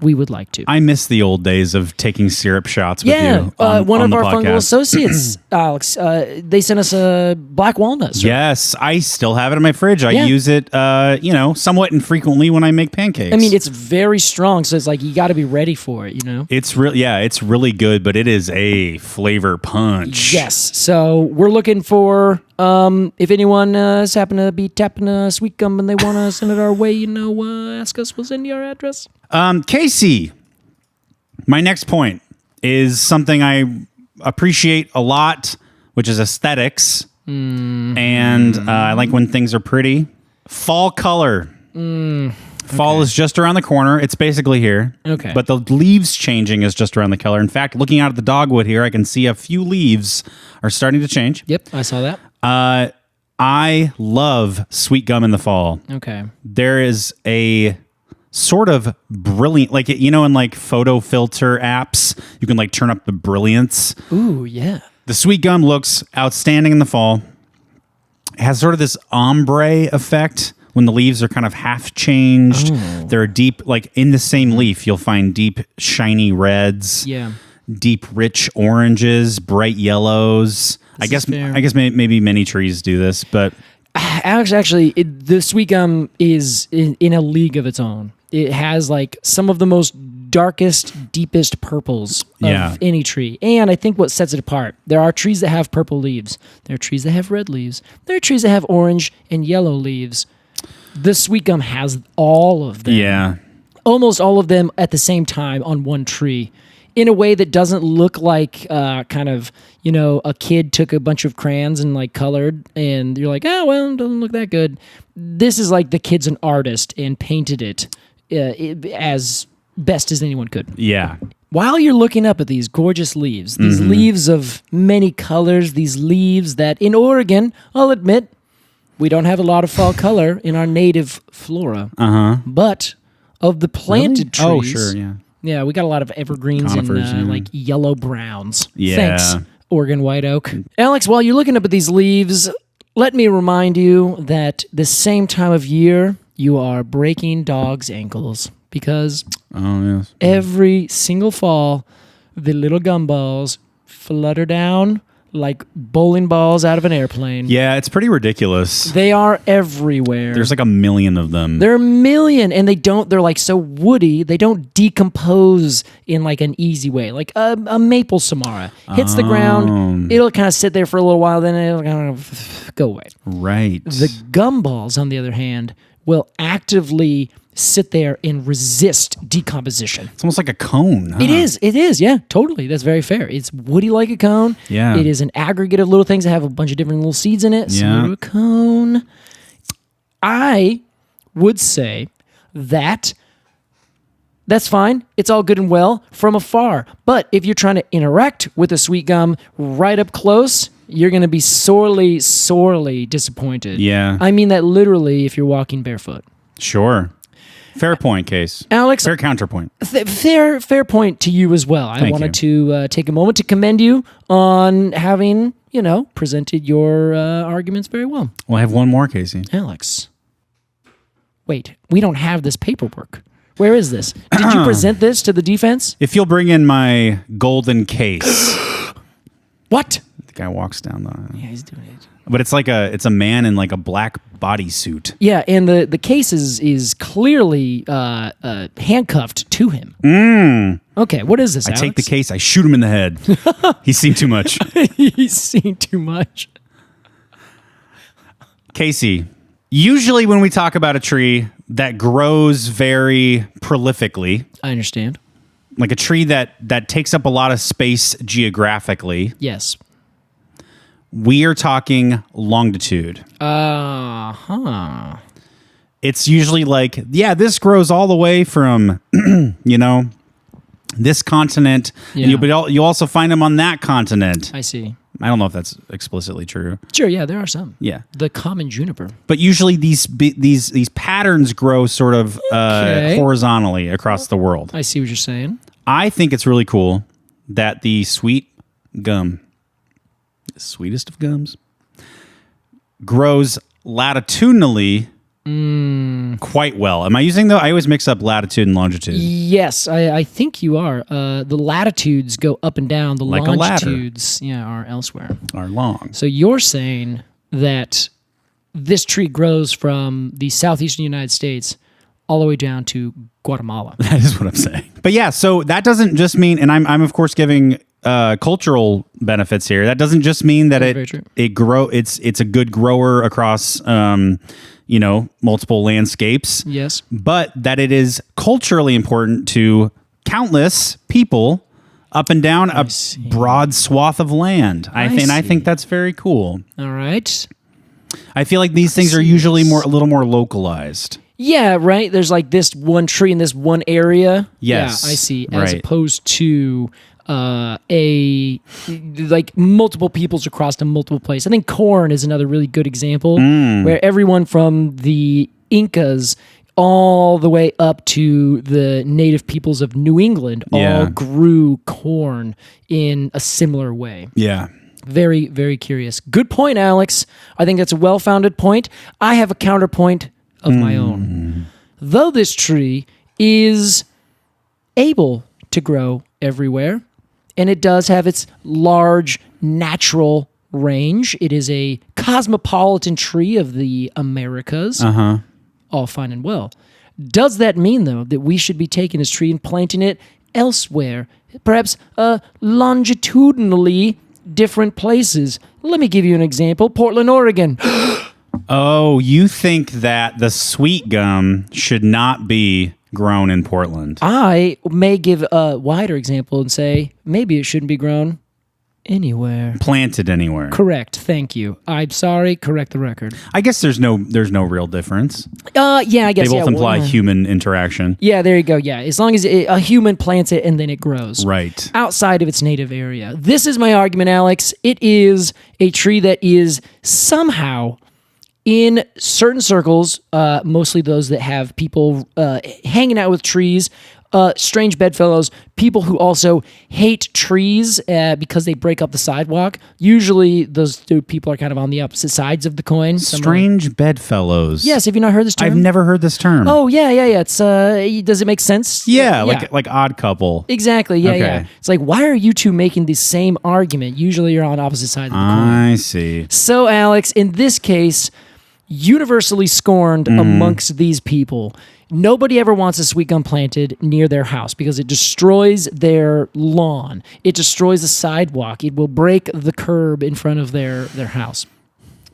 we would like to. I miss the old days of taking syrup shots with you on, one on of the our podcast. fungal associates, Alex, they sent us a black walnut syrup. Yes, I still have it in my fridge. I use it, somewhat infrequently when I make pancakes. I mean, it's very strong, so it's like you got to be ready for it, It's it's really good, but it is a flavor punch. Yes, so we're looking for if anyone has happened to be tapping a Sweetgum and they want to send it our way, ask us. We'll send you our address. Casey, my next point is something I appreciate a lot, which is aesthetics. And I like when things are pretty. Fall color. Fall is just around the corner. It's basically here. Okay. But the leaves changing is just around the color. In fact, looking out at the dogwood here, I can see a few leaves are starting to change. Yep, I saw that. I love Sweetgum in the fall. Okay. There is a sort of brilliant, in like photo filter apps, you can like turn up the brilliance. Ooh, yeah. The Sweetgum looks outstanding in the fall. It has sort of this ombre effect when the leaves are kind of half changed. Oh. They're deep, like in the same leaf, you'll find deep, shiny reds. Yeah. Deep, rich oranges, bright yellows. I guess maybe many trees do this, but Alex, actually, the Sweetgum is in a league of its own. It has like some of the most darkest, deepest purples of any tree. And I think what sets it apart, there are trees that have purple leaves. There are trees that have red leaves. There are trees that have orange and yellow leaves. The Sweetgum has all of them. Yeah. Almost all of them at the same time on one tree, in a way that doesn't look like a kid took a bunch of crayons and like colored, and you're like, oh, well, it doesn't look that good. This is like the kid's an artist and painted it as best as anyone could. Yeah. While you're looking up at these gorgeous leaves, these leaves of many colors, these leaves that in Oregon, I'll admit, we don't have a lot of fall color in our native flora. But of the planted trees... Oh, sure, yeah. Yeah, we got a lot of evergreens and like yellow browns. Yeah. Thanks, Oregon white oak. Alex, while you're looking up at these leaves, let me remind you that the same time of year, you are breaking dogs' ankles because every single fall, the little gumballs flutter down like bowling balls out of an airplane. Yeah, it's pretty ridiculous. They are everywhere. There's like a million of them. There are a million, and they're like so woody, they don't decompose in like an easy way. Like a maple samara hits the ground, it'll kind of sit there for a little while, then it'll kind of go away. Right. The gumballs, on the other hand, will actively sit there and resist decomposition. It's almost like a cone. Huh? It is, yeah, totally. That's very fair. It's woody like a cone. Yeah. It is an aggregate of little things that have a bunch of different little seeds in it. Similar to a cone. I would say that's fine. It's all good and well from afar. But if you're trying to interact with a Sweetgum right up close, you're going to be sorely, sorely disappointed. Yeah. I mean that literally if you're walking barefoot. Sure. Fair point, Case. Alex. Fair counterpoint. Fair point to you as well. I wanted to take a moment to commend you on having, presented your arguments very well. Well, I have one more, Casey. Alex. Wait, we don't have this paperwork. Where is this? Did you present this to the defense? If you'll bring in my golden case. What? The guy walks down the... Yeah, he's doing it. But it's a man in like a black bodysuit. Yeah, and the case is clearly handcuffed to him. Okay, what is this, I Alex? take the case, I shoot him in the head. He's seen too much. He's seen too much. Casey, usually when we talk about a tree that grows very prolifically... I understand. Like a tree that takes up a lot of space geographically... Yes. We are talking longitude. It's usually like, this grows all the way from, this continent. Yeah. And you also find them on that continent. I see. I don't know if that's explicitly true. Sure, yeah, there are some. Yeah. The common juniper. But usually these patterns grow sort of horizontally across the world. I see what you're saying. I think it's really cool that the sweet gum, the sweetest of gums, grows latitudinally quite well. Am I using I always mix up latitude and longitude. Yes, I think you are. The latitudes go up and down. The like longitudes are elsewhere. Are long. So you're saying that this tree grows from the southeastern United States all the way down to Guatemala. That is what I'm saying. But yeah, so that doesn't just mean, and I'm of course giving cultural benefits here. That doesn't just mean that it's a good grower across multiple landscapes. Yes. But that it is culturally important to countless people up and down a broad swath of land. I think that's very cool. All right. I feel like these things are usually a little more localized. Yeah, right. There's like this one tree in this one area. Yes. Yeah, I see. As opposed to multiple peoples across to multiple places. I think corn is another really good example where everyone from the Incas all the way up to the native peoples of New England all grew corn in a similar way. Yeah. Very, very curious. Good point, Alex. I think that's a well-founded point. I have a counterpoint of my own. Though this tree is able to grow everywhere, and it does have its large natural range, it is a cosmopolitan tree of the Americas. All fine and well. Does that mean, though, that we should be taking this tree and planting it elsewhere, perhaps longitudinally different places? Let me give you an example. Portland, Oregon. Oh, you think that the sweet gum should not be grown in Portland? I may give a wider example and say maybe it shouldn't be grown anywhere. Planted anywhere. Correct. Thank you. I'm sorry. Correct the record. I guess there's no real difference. Yeah, I guess they both imply human interaction. Yeah, there you go. Yeah, as long as a human plants it and then it grows. Right. Outside of its native area. This is my argument, Alex. It is a tree that is somehow in certain circles, mostly those that have people hanging out with trees, strange bedfellows, people who also hate trees because they break up the sidewalk. Usually those two people are kind of on the opposite sides of the coin. Strange bedfellows. Yes, have you not heard this term? I've never heard this term. Oh, yeah. It's does it make sense? Yeah, like odd couple. Exactly, yeah. It's like, why are you two making the same argument? Usually you're on opposite sides of the coin. I see. So, Alex, in this case, universally scorned amongst these people. Nobody ever wants a sweet gum planted near their house because it destroys their lawn. It destroys the sidewalk. It will break the curb in front of their house.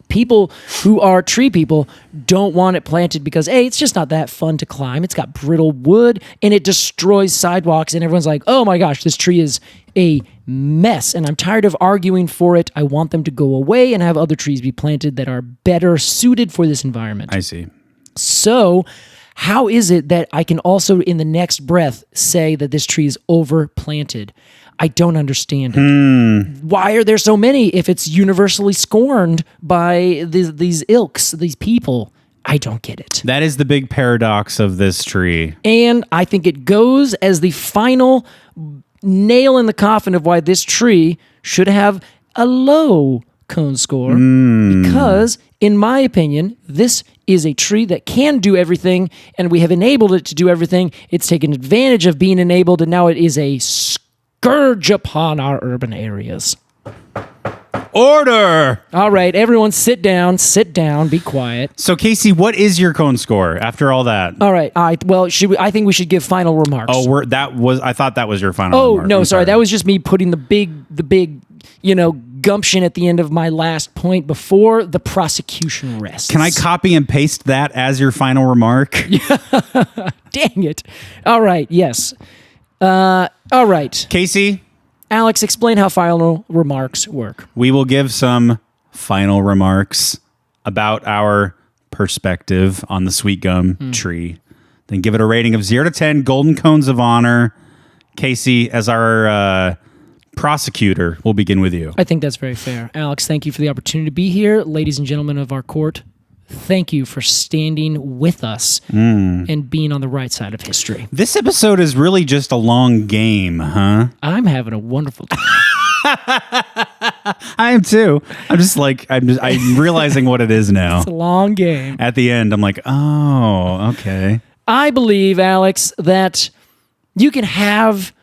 People who are tree people don't want it planted because, A, it's just not that fun to climb. It's got brittle wood and it destroys sidewalks. And everyone's like, oh my gosh, this tree is a mess. And I'm tired of arguing for it. I want them to go away and have other trees be planted that are better suited for this environment. I see. So how is it that I can also, in the next breath, say that this tree is overplanted? I don't understand it. Why are there so many if it's universally scorned by these ilks, these people? I don't get it. That is the big paradox of this tree. And I think it goes as the final nail in the coffin of why this tree should have a low cone score. Because, in my opinion, this is a tree that can do everything, and we have enabled it to do everything. It's taken advantage of being enabled, and now it is a scourge upon our urban areas. Order! All right, everyone sit down, be quiet. So, Casey, what is your cone score after all that? All right, well, I think we should give final remarks. I thought that was your final remark. Oh, no, sorry, that was just me putting the big, gumption at the end of my last point before the prosecution rests. Can I copy and paste that as your final remark? Dang it. All right, yes. All right. Casey? Alex, explain how final remarks work. We will give some final remarks about our perspective on the sweet gum tree. Then give it a rating of 0 to 10, golden cones of honor. Casey, as our Prosecutor, we'll begin with you. I think that's very fair. Alex, thank you for the opportunity to be here. Ladies and gentlemen of our court, thank you for standing with us and being on the right side of history. This episode is really just a long game, huh? I'm having a wonderful time. I am too. I'm realizing what it is now. It's a long game. At the end, I'm like, oh, okay. I believe, Alex, that you can have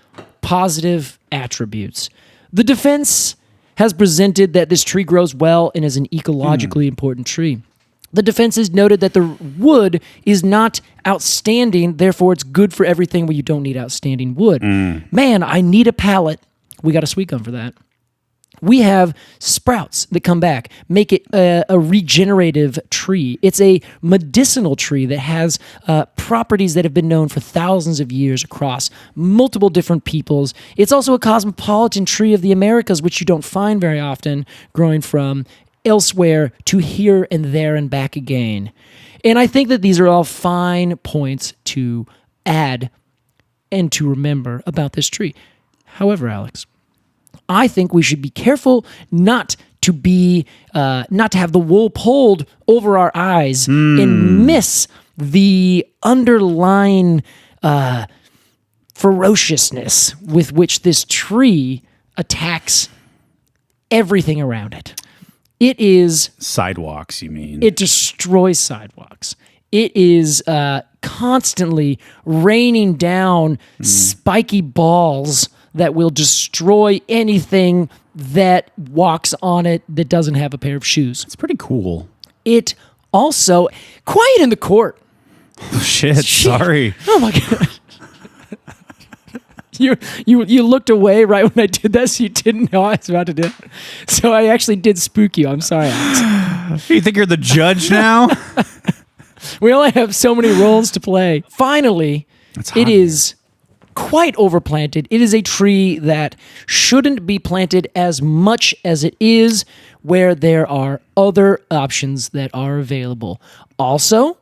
positive attributes. The defense has presented that this tree grows well and is an ecologically important tree. The defense has noted that the wood is not outstanding, therefore it's good for everything where you don't need outstanding wood. Man, I need a pallet. We got a Sweetgum for that. We have sprouts that come back, make it a regenerative tree. It's a medicinal tree that has properties that have been known for thousands of years across multiple different peoples. It's also a cosmopolitan tree of the Americas, which you don't find very often, growing from elsewhere to here and there and back again. And I think that these are all fine points to add and to remember about this tree. However, Alex, I think we should be careful not to have the wool pulled over our eyes and miss the underlying ferociousness with which this tree attacks everything around it. It is... Sidewalks, you mean? It destroys sidewalks. It is constantly raining down spiky balls that will destroy anything that walks on it that doesn't have a pair of shoes. It's pretty cool. It also... Quiet in the court. Oh, shit, sorry. Oh, my God. You looked away right when I did that, so you didn't know I was about to do it. So I actually did spook you. I'm sorry, Alex. You think you're the judge now? We only have so many roles to play. Finally, it is quite overplanted. It is a tree that shouldn't be planted as much as it is, where there are other options that are available. Also,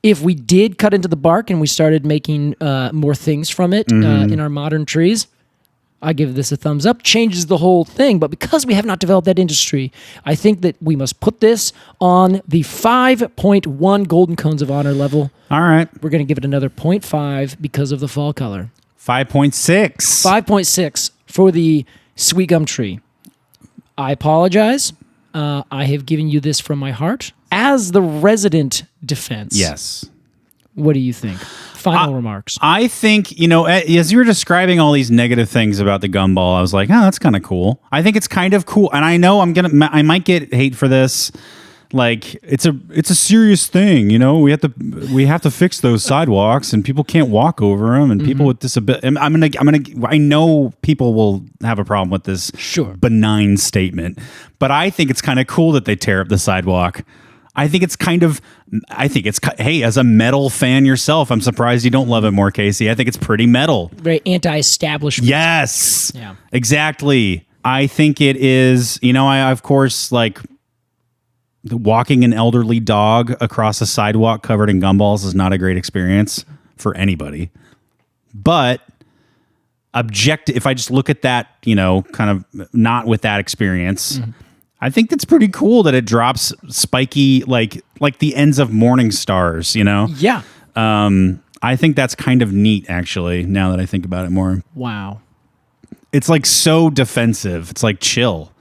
if we did cut into the bark and we started making more things from it in our modern trees, I give this a thumbs up. Changes the whole thing. But because we have not developed that industry, I think that we must put this on the 5.1 Golden Cones of Honor level. All right. We're going to give it another 0.5 because of the fall color. 5.6. 5.6 for the Sweetgum tree. I apologize. I have given you this from my heart. As the resident defense. Yes. What do you think? Final remarks. I think, as you were describing all these negative things about the gumball, I was like, oh, that's kind of cool. I think it's kind of cool. And I know I might get hate for this. Like, it's a serious thing, we have to fix those sidewalks and people can't walk over them, and people with disability. I know people will have a problem with this benign statement, but I think it's kind of cool that they tear up the sidewalk. Hey, as a metal fan yourself, I'm surprised you don't love it more, Casey. I think it's pretty metal. Very anti-establishment. Yes. Yeah. Exactly. I think it is, I of course, like, walking an elderly dog across a sidewalk covered in gumballs is not a great experience for anybody. But if I just look at that, kind of not with that experience, I think that's pretty cool that it drops spiky, like the ends of morning stars, Yeah. I think that's kind of neat, actually, now that I think about it more. Wow. It's like so defensive. It's like, chill.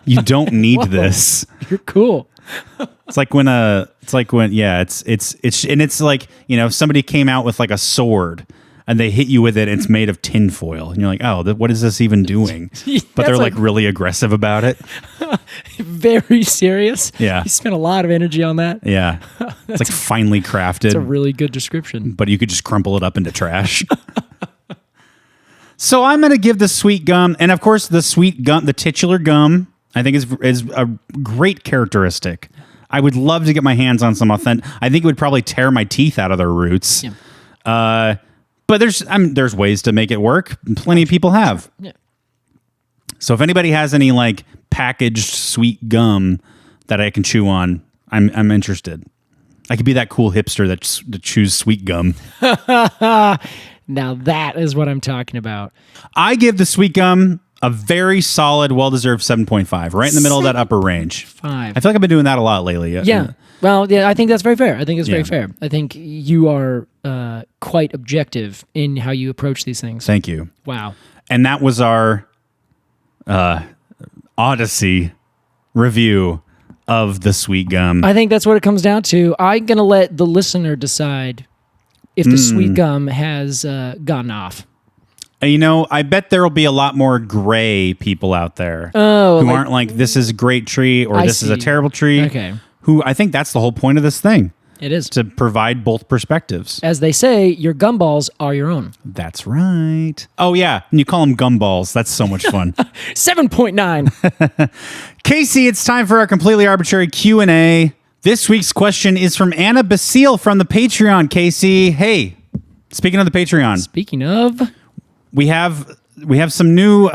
You don't need this. You're cool. It's like when somebody came out with like a sword and they hit you with it and it's made of tinfoil. And you're like, oh, what is this even doing? But they're like really aggressive about it. Very serious. Yeah. You spent a lot of energy on that. Yeah. It's like finely crafted. It's a really good description. But you could just crumple it up into trash. So I'm going to give the Sweetgum, and of course the Sweetgum, the titular gum, I think is a great characteristic. I would love to get my hands on some authentic. I think it would probably tear my teeth out of their roots. Yeah. But there's ways to make it work. Plenty of people have. Yeah. So if anybody has any like packaged sweet gum that I can chew on, I'm interested. I could be that cool hipster that chews sweet gum. Now that is what I'm talking about. I give the Sweetgum a very solid, well-deserved 7.5, right in the middle of that upper range. 5. I feel like I've been doing that a lot lately. Yeah. Well, yeah, I think that's very fair. I think it's very fair. I think you are quite objective in how you approach these things. Thank you. Wow. And that was our Odyssey review of the Sweetgum. I think that's what it comes down to. I'm going to let the listener decide if the Sweetgum has gotten off. I bet there will be a lot more gray people out there who aren't like, this is a great tree or this is a terrible tree. Okay. Who I think that's the whole point of this thing. It is. To provide both perspectives. As they say, your gumballs are your own. That's right. Oh, yeah. And you call them gumballs. That's so much fun. 7.9. Casey, it's time for our completely arbitrary Q&A. This week's question is from Anna Basile from the Patreon. Casey, hey, speaking of the Patreon. Speaking of... We have some new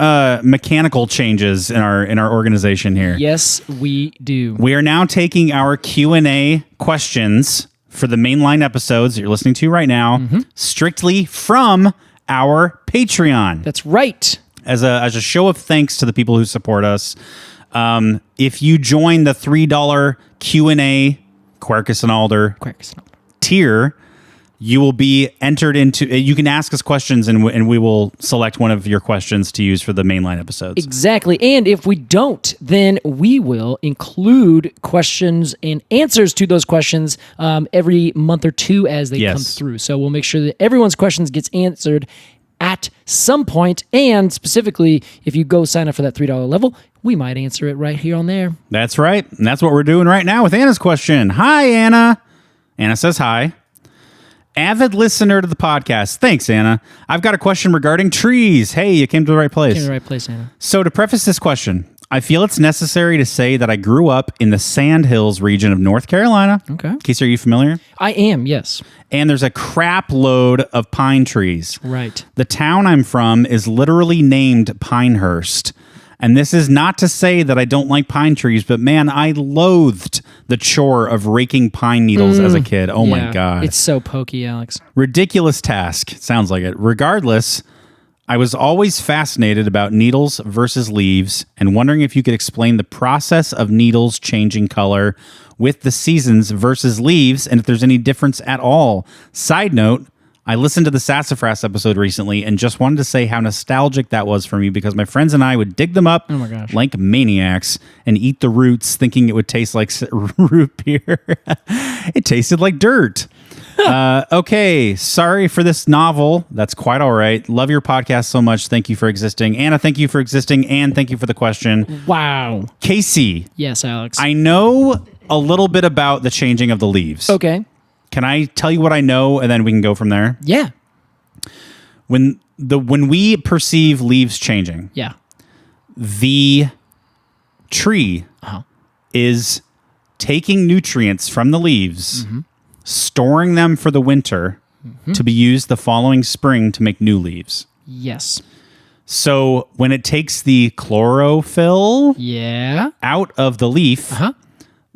mechanical changes in our organization here. Yes, we do. We are now taking our Q&A questions for the mainline episodes that you're listening to right now strictly from our Patreon. That's right. As a show of thanks to the people who support us, if you join the $3 Q&A Quercus and Alder tier, you will be entered into. You can ask us questions, and we will select one of your questions to use for the mainline episodes. Exactly. And if we don't, then we will include questions and answers to those questions every month or two as they come through. So we'll make sure that everyone's questions gets answered at some point. And specifically, if you go sign up for that $3 level, we might answer it right here on there. That's right. And that's what we're doing right now with Anna's question. Hi, Anna. Anna says hi. Avid listener to the podcast. Thanks, Anna. I've got a question regarding trees. Hey, you came to the right place. Came to the right place, Anna. So to preface this question, I feel it's necessary to say that I grew up in the Sand Hills region of North Carolina. Okay. Casey, are you familiar? I am, yes. And there's a crap load of pine trees. Right. The town I'm from is literally named Pinehurst. And this is not to say that I don't like pine trees, but man, I loathed the chore of raking pine needles as a kid. Oh my God. It's so pokey, Alex. Ridiculous task. Sounds like it. Regardless, I was always fascinated about needles versus leaves and wondering if you could explain the process of needles changing color with the seasons versus leaves and if there's any difference at all. Side note, I listened to the sassafras episode recently and just wanted to say how nostalgic that was for me because my friends and I would dig them up like maniacs and eat the roots thinking it would taste like root beer. It tasted like dirt. Okay, sorry for this novel. That's quite all right. Love your podcast so much. Thank you for existing. Anna, thank you for existing. And thank you for the question. Wow. Casey. Yes, Alex. I know a little bit about the changing of the leaves. Okay. Can I tell you what I know and then we can go from there? Yeah. When we perceive leaves changing, the tree is taking nutrients from the leaves, storing them for the winter to be used the following spring to make new leaves. Yes. So when it takes the chlorophyll out of the leaf,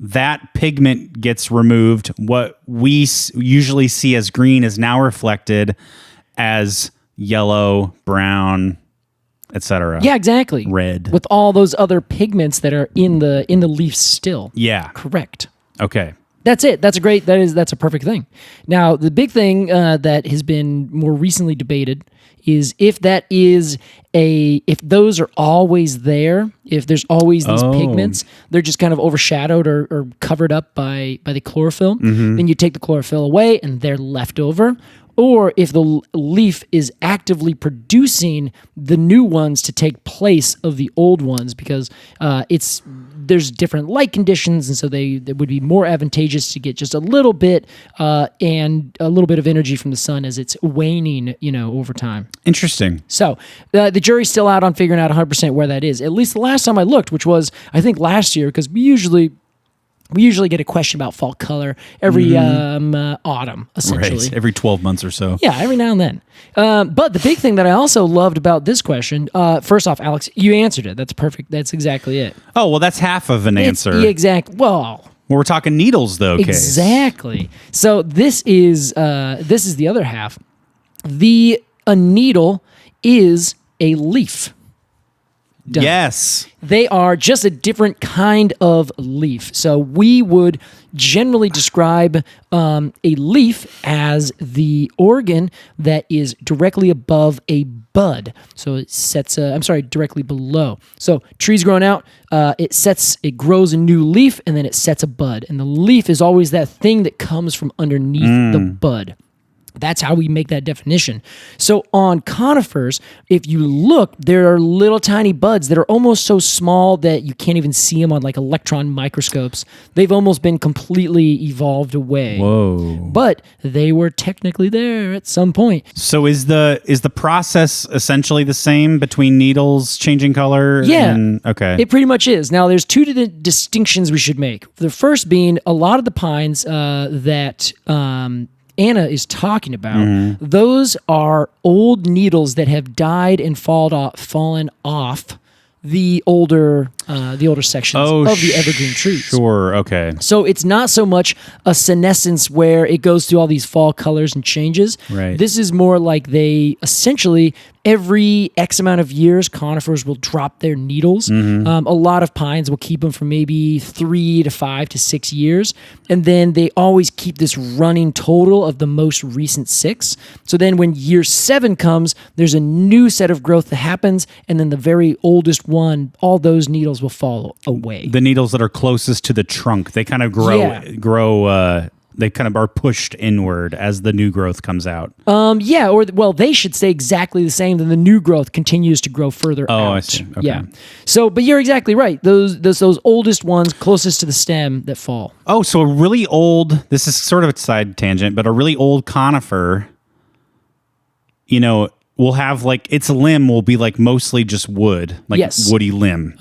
that pigment gets removed. What we usually see as green is now reflected as yellow, brown, etc. Yeah, exactly. Red. With all those other pigments that are in the leaf still. Yeah. Correct. Okay. That's it. That's a perfect thing. Now, the big thing that has been more recently debated is if those are always there, if there's always these pigments, they're just kind of overshadowed or covered up by the chlorophyll. Then you take the chlorophyll away and they're left over. Or if the leaf is actively producing the new ones to take place of the old ones, because there's different light conditions, and so they would be more advantageous to get just a little bit and a little bit of energy from the sun as it's waning, over time. Interesting. So the jury's still out on figuring out 100% where that is. At least the last time I looked, which was I think last year, because we usually get a question about fall color every autumn, essentially. Right, every 12 months or so. Yeah, every now and then. But the big thing that I also loved about this question, first off, Alex, you answered it. That's perfect. That's exactly it. Oh, well, that's half of an answer. Exactly. Well, we're talking needles, though, Case. Exactly. So this is the other half. A needle is a leaf. Done. Yes. They are just a different kind of leaf. So we would generally describe a leaf as the organ that is directly above a bud. So it sets directly below. So trees growing out, it grows a new leaf and then it sets a bud. And the leaf is always that thing that comes from underneath the bud. That's how we make that definition. So on conifers, if you look, there are little tiny buds that are almost so small that you can't even see them on like electron microscopes. They've almost been completely evolved away. Whoa. But they were technically there at some point. So is the process essentially the same between needles changing color? Yeah. Okay. It pretty much is. Now, there's two distinctions we should make. The first being a lot of the pines that Anna is talking about, those are old needles that have died and fallen off the older sections of the evergreen trees. Sure, okay. So it's not so much a senescence where it goes through all these fall colors and changes. Right. This is more like they essentially every X amount of years, conifers will drop their needles. A lot of pines will keep them for maybe 3 to 5 to 6 years. And then they always keep this running total of the most recent 6. So then when year 7 comes, there's a new set of growth that happens. And then the very oldest one, all those needles will fall away. The needles that are closest to the trunk, they kind of they kind of are pushed inward as the new growth comes out. They should stay exactly the same. Then the new growth continues to grow further out. Oh, I see. Okay. Yeah. So, but you're exactly right. Those oldest ones closest to the stem that fall. Oh, so a really old. This is sort of a side tangent, but a really old conifer. Will have its limb will be mostly just wood, woody limb.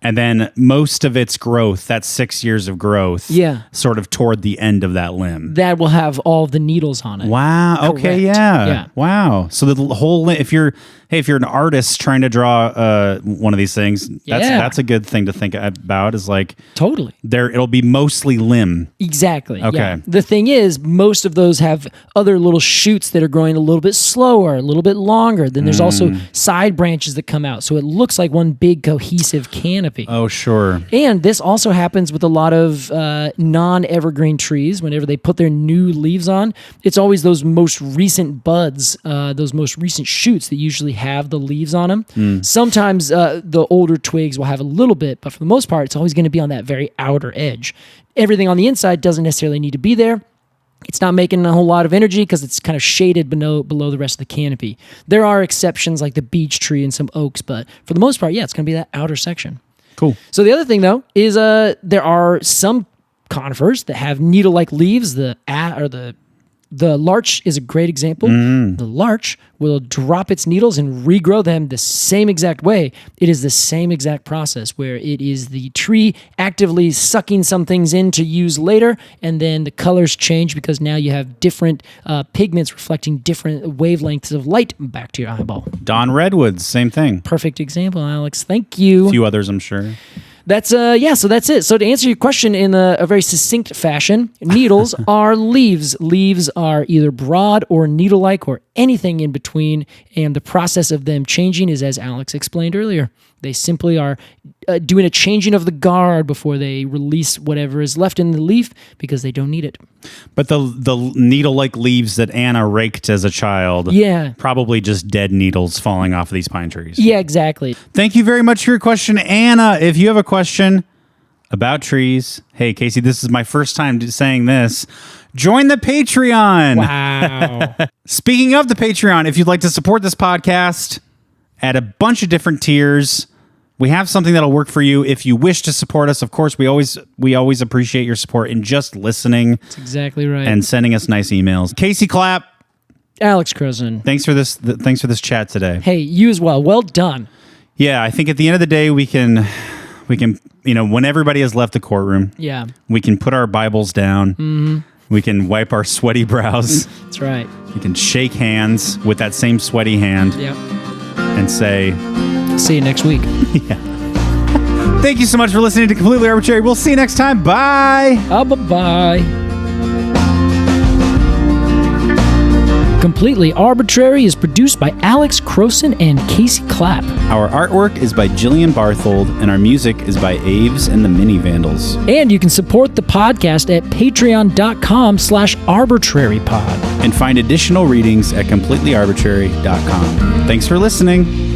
And then most of its growth, that 6 years of growth, sort of toward the end of that limb. That will have all the needles on it. Wow. Correct. Okay. Yeah. Wow. So the whole limb, if you're an artist trying to draw one of these things, that's a good thing to think about. Is totally it'll be mostly limb. Exactly. Okay. Yeah. The thing is, most of those have other little shoots that are growing a little bit slower, a little bit longer. Then there's also side branches that come out. So it looks like one big cohesive canopy. Oh, sure. And this also happens with a lot of non-evergreen trees. Whenever they put their new leaves on, it's always those most recent buds, those most recent shoots that usually have the leaves on them. Sometimes the older twigs will have a little bit, but for the most part, it's always going to be on that very outer edge. Everything on the inside doesn't necessarily need to be there. It's not making a whole lot of energy because it's kind of shaded below the rest of the canopy. There are exceptions like the beech tree and some oaks, but for the most part, it's going to be that outer section. Cool. So the other thing, though, is there are some conifers that have needle-like leaves. The larch is a great example. The larch will drop its needles and regrow them the same exact way. It is the same exact process where it is the tree actively sucking some things in to use later, and then the colors change because now you have different pigments reflecting different wavelengths of light back to your eyeball. Dawn redwoods, same thing. Perfect example, Alex. Thank you. A few others, I'm sure. That's so that's it. So to answer your question in a very succinct fashion, needles are leaves. Leaves are either broad or needle-like or anything in between, and the process of them changing is as Alex explained earlier. They simply are doing a changing of the guard before they release whatever is left in the leaf because they don't need it. But the needle-like leaves that Anna raked as a child, probably just dead needles falling off of these pine trees. Yeah, exactly. Thank you very much for your question, Anna. If you have a question about trees, hey, Casey, this is my first time saying this. Join the Patreon. Wow. Speaking of the Patreon, if you'd like to support this podcast at a bunch of different tiers, we have something that'll work for you. If you wish to support us, of course, we always appreciate your support in just listening. That's exactly right. And sending us nice emails. Casey Clapp. Alex Crowson. Thanks for this chat today. Hey, you as well. Well done. Yeah, I think at the end of the day, we can, when everybody has left the courtroom, we can put our Bibles down. We can wipe our sweaty brows. That's right. We can shake hands with that same sweaty hand. Yep. And say, see you next week. Thank you so much for listening to Completely Arbortrary. We'll see you next time. Bye. Bye-bye. Completely Arbortrary is produced by Alex Crowson and Casey Clapp. Our artwork is by Jillian Barthold, and our music is by Aves and the Mini Vandals. And you can support the podcast at patreon.com/arbitrarypod. And find additional readings at completelyarbitrary.com. Thanks for listening.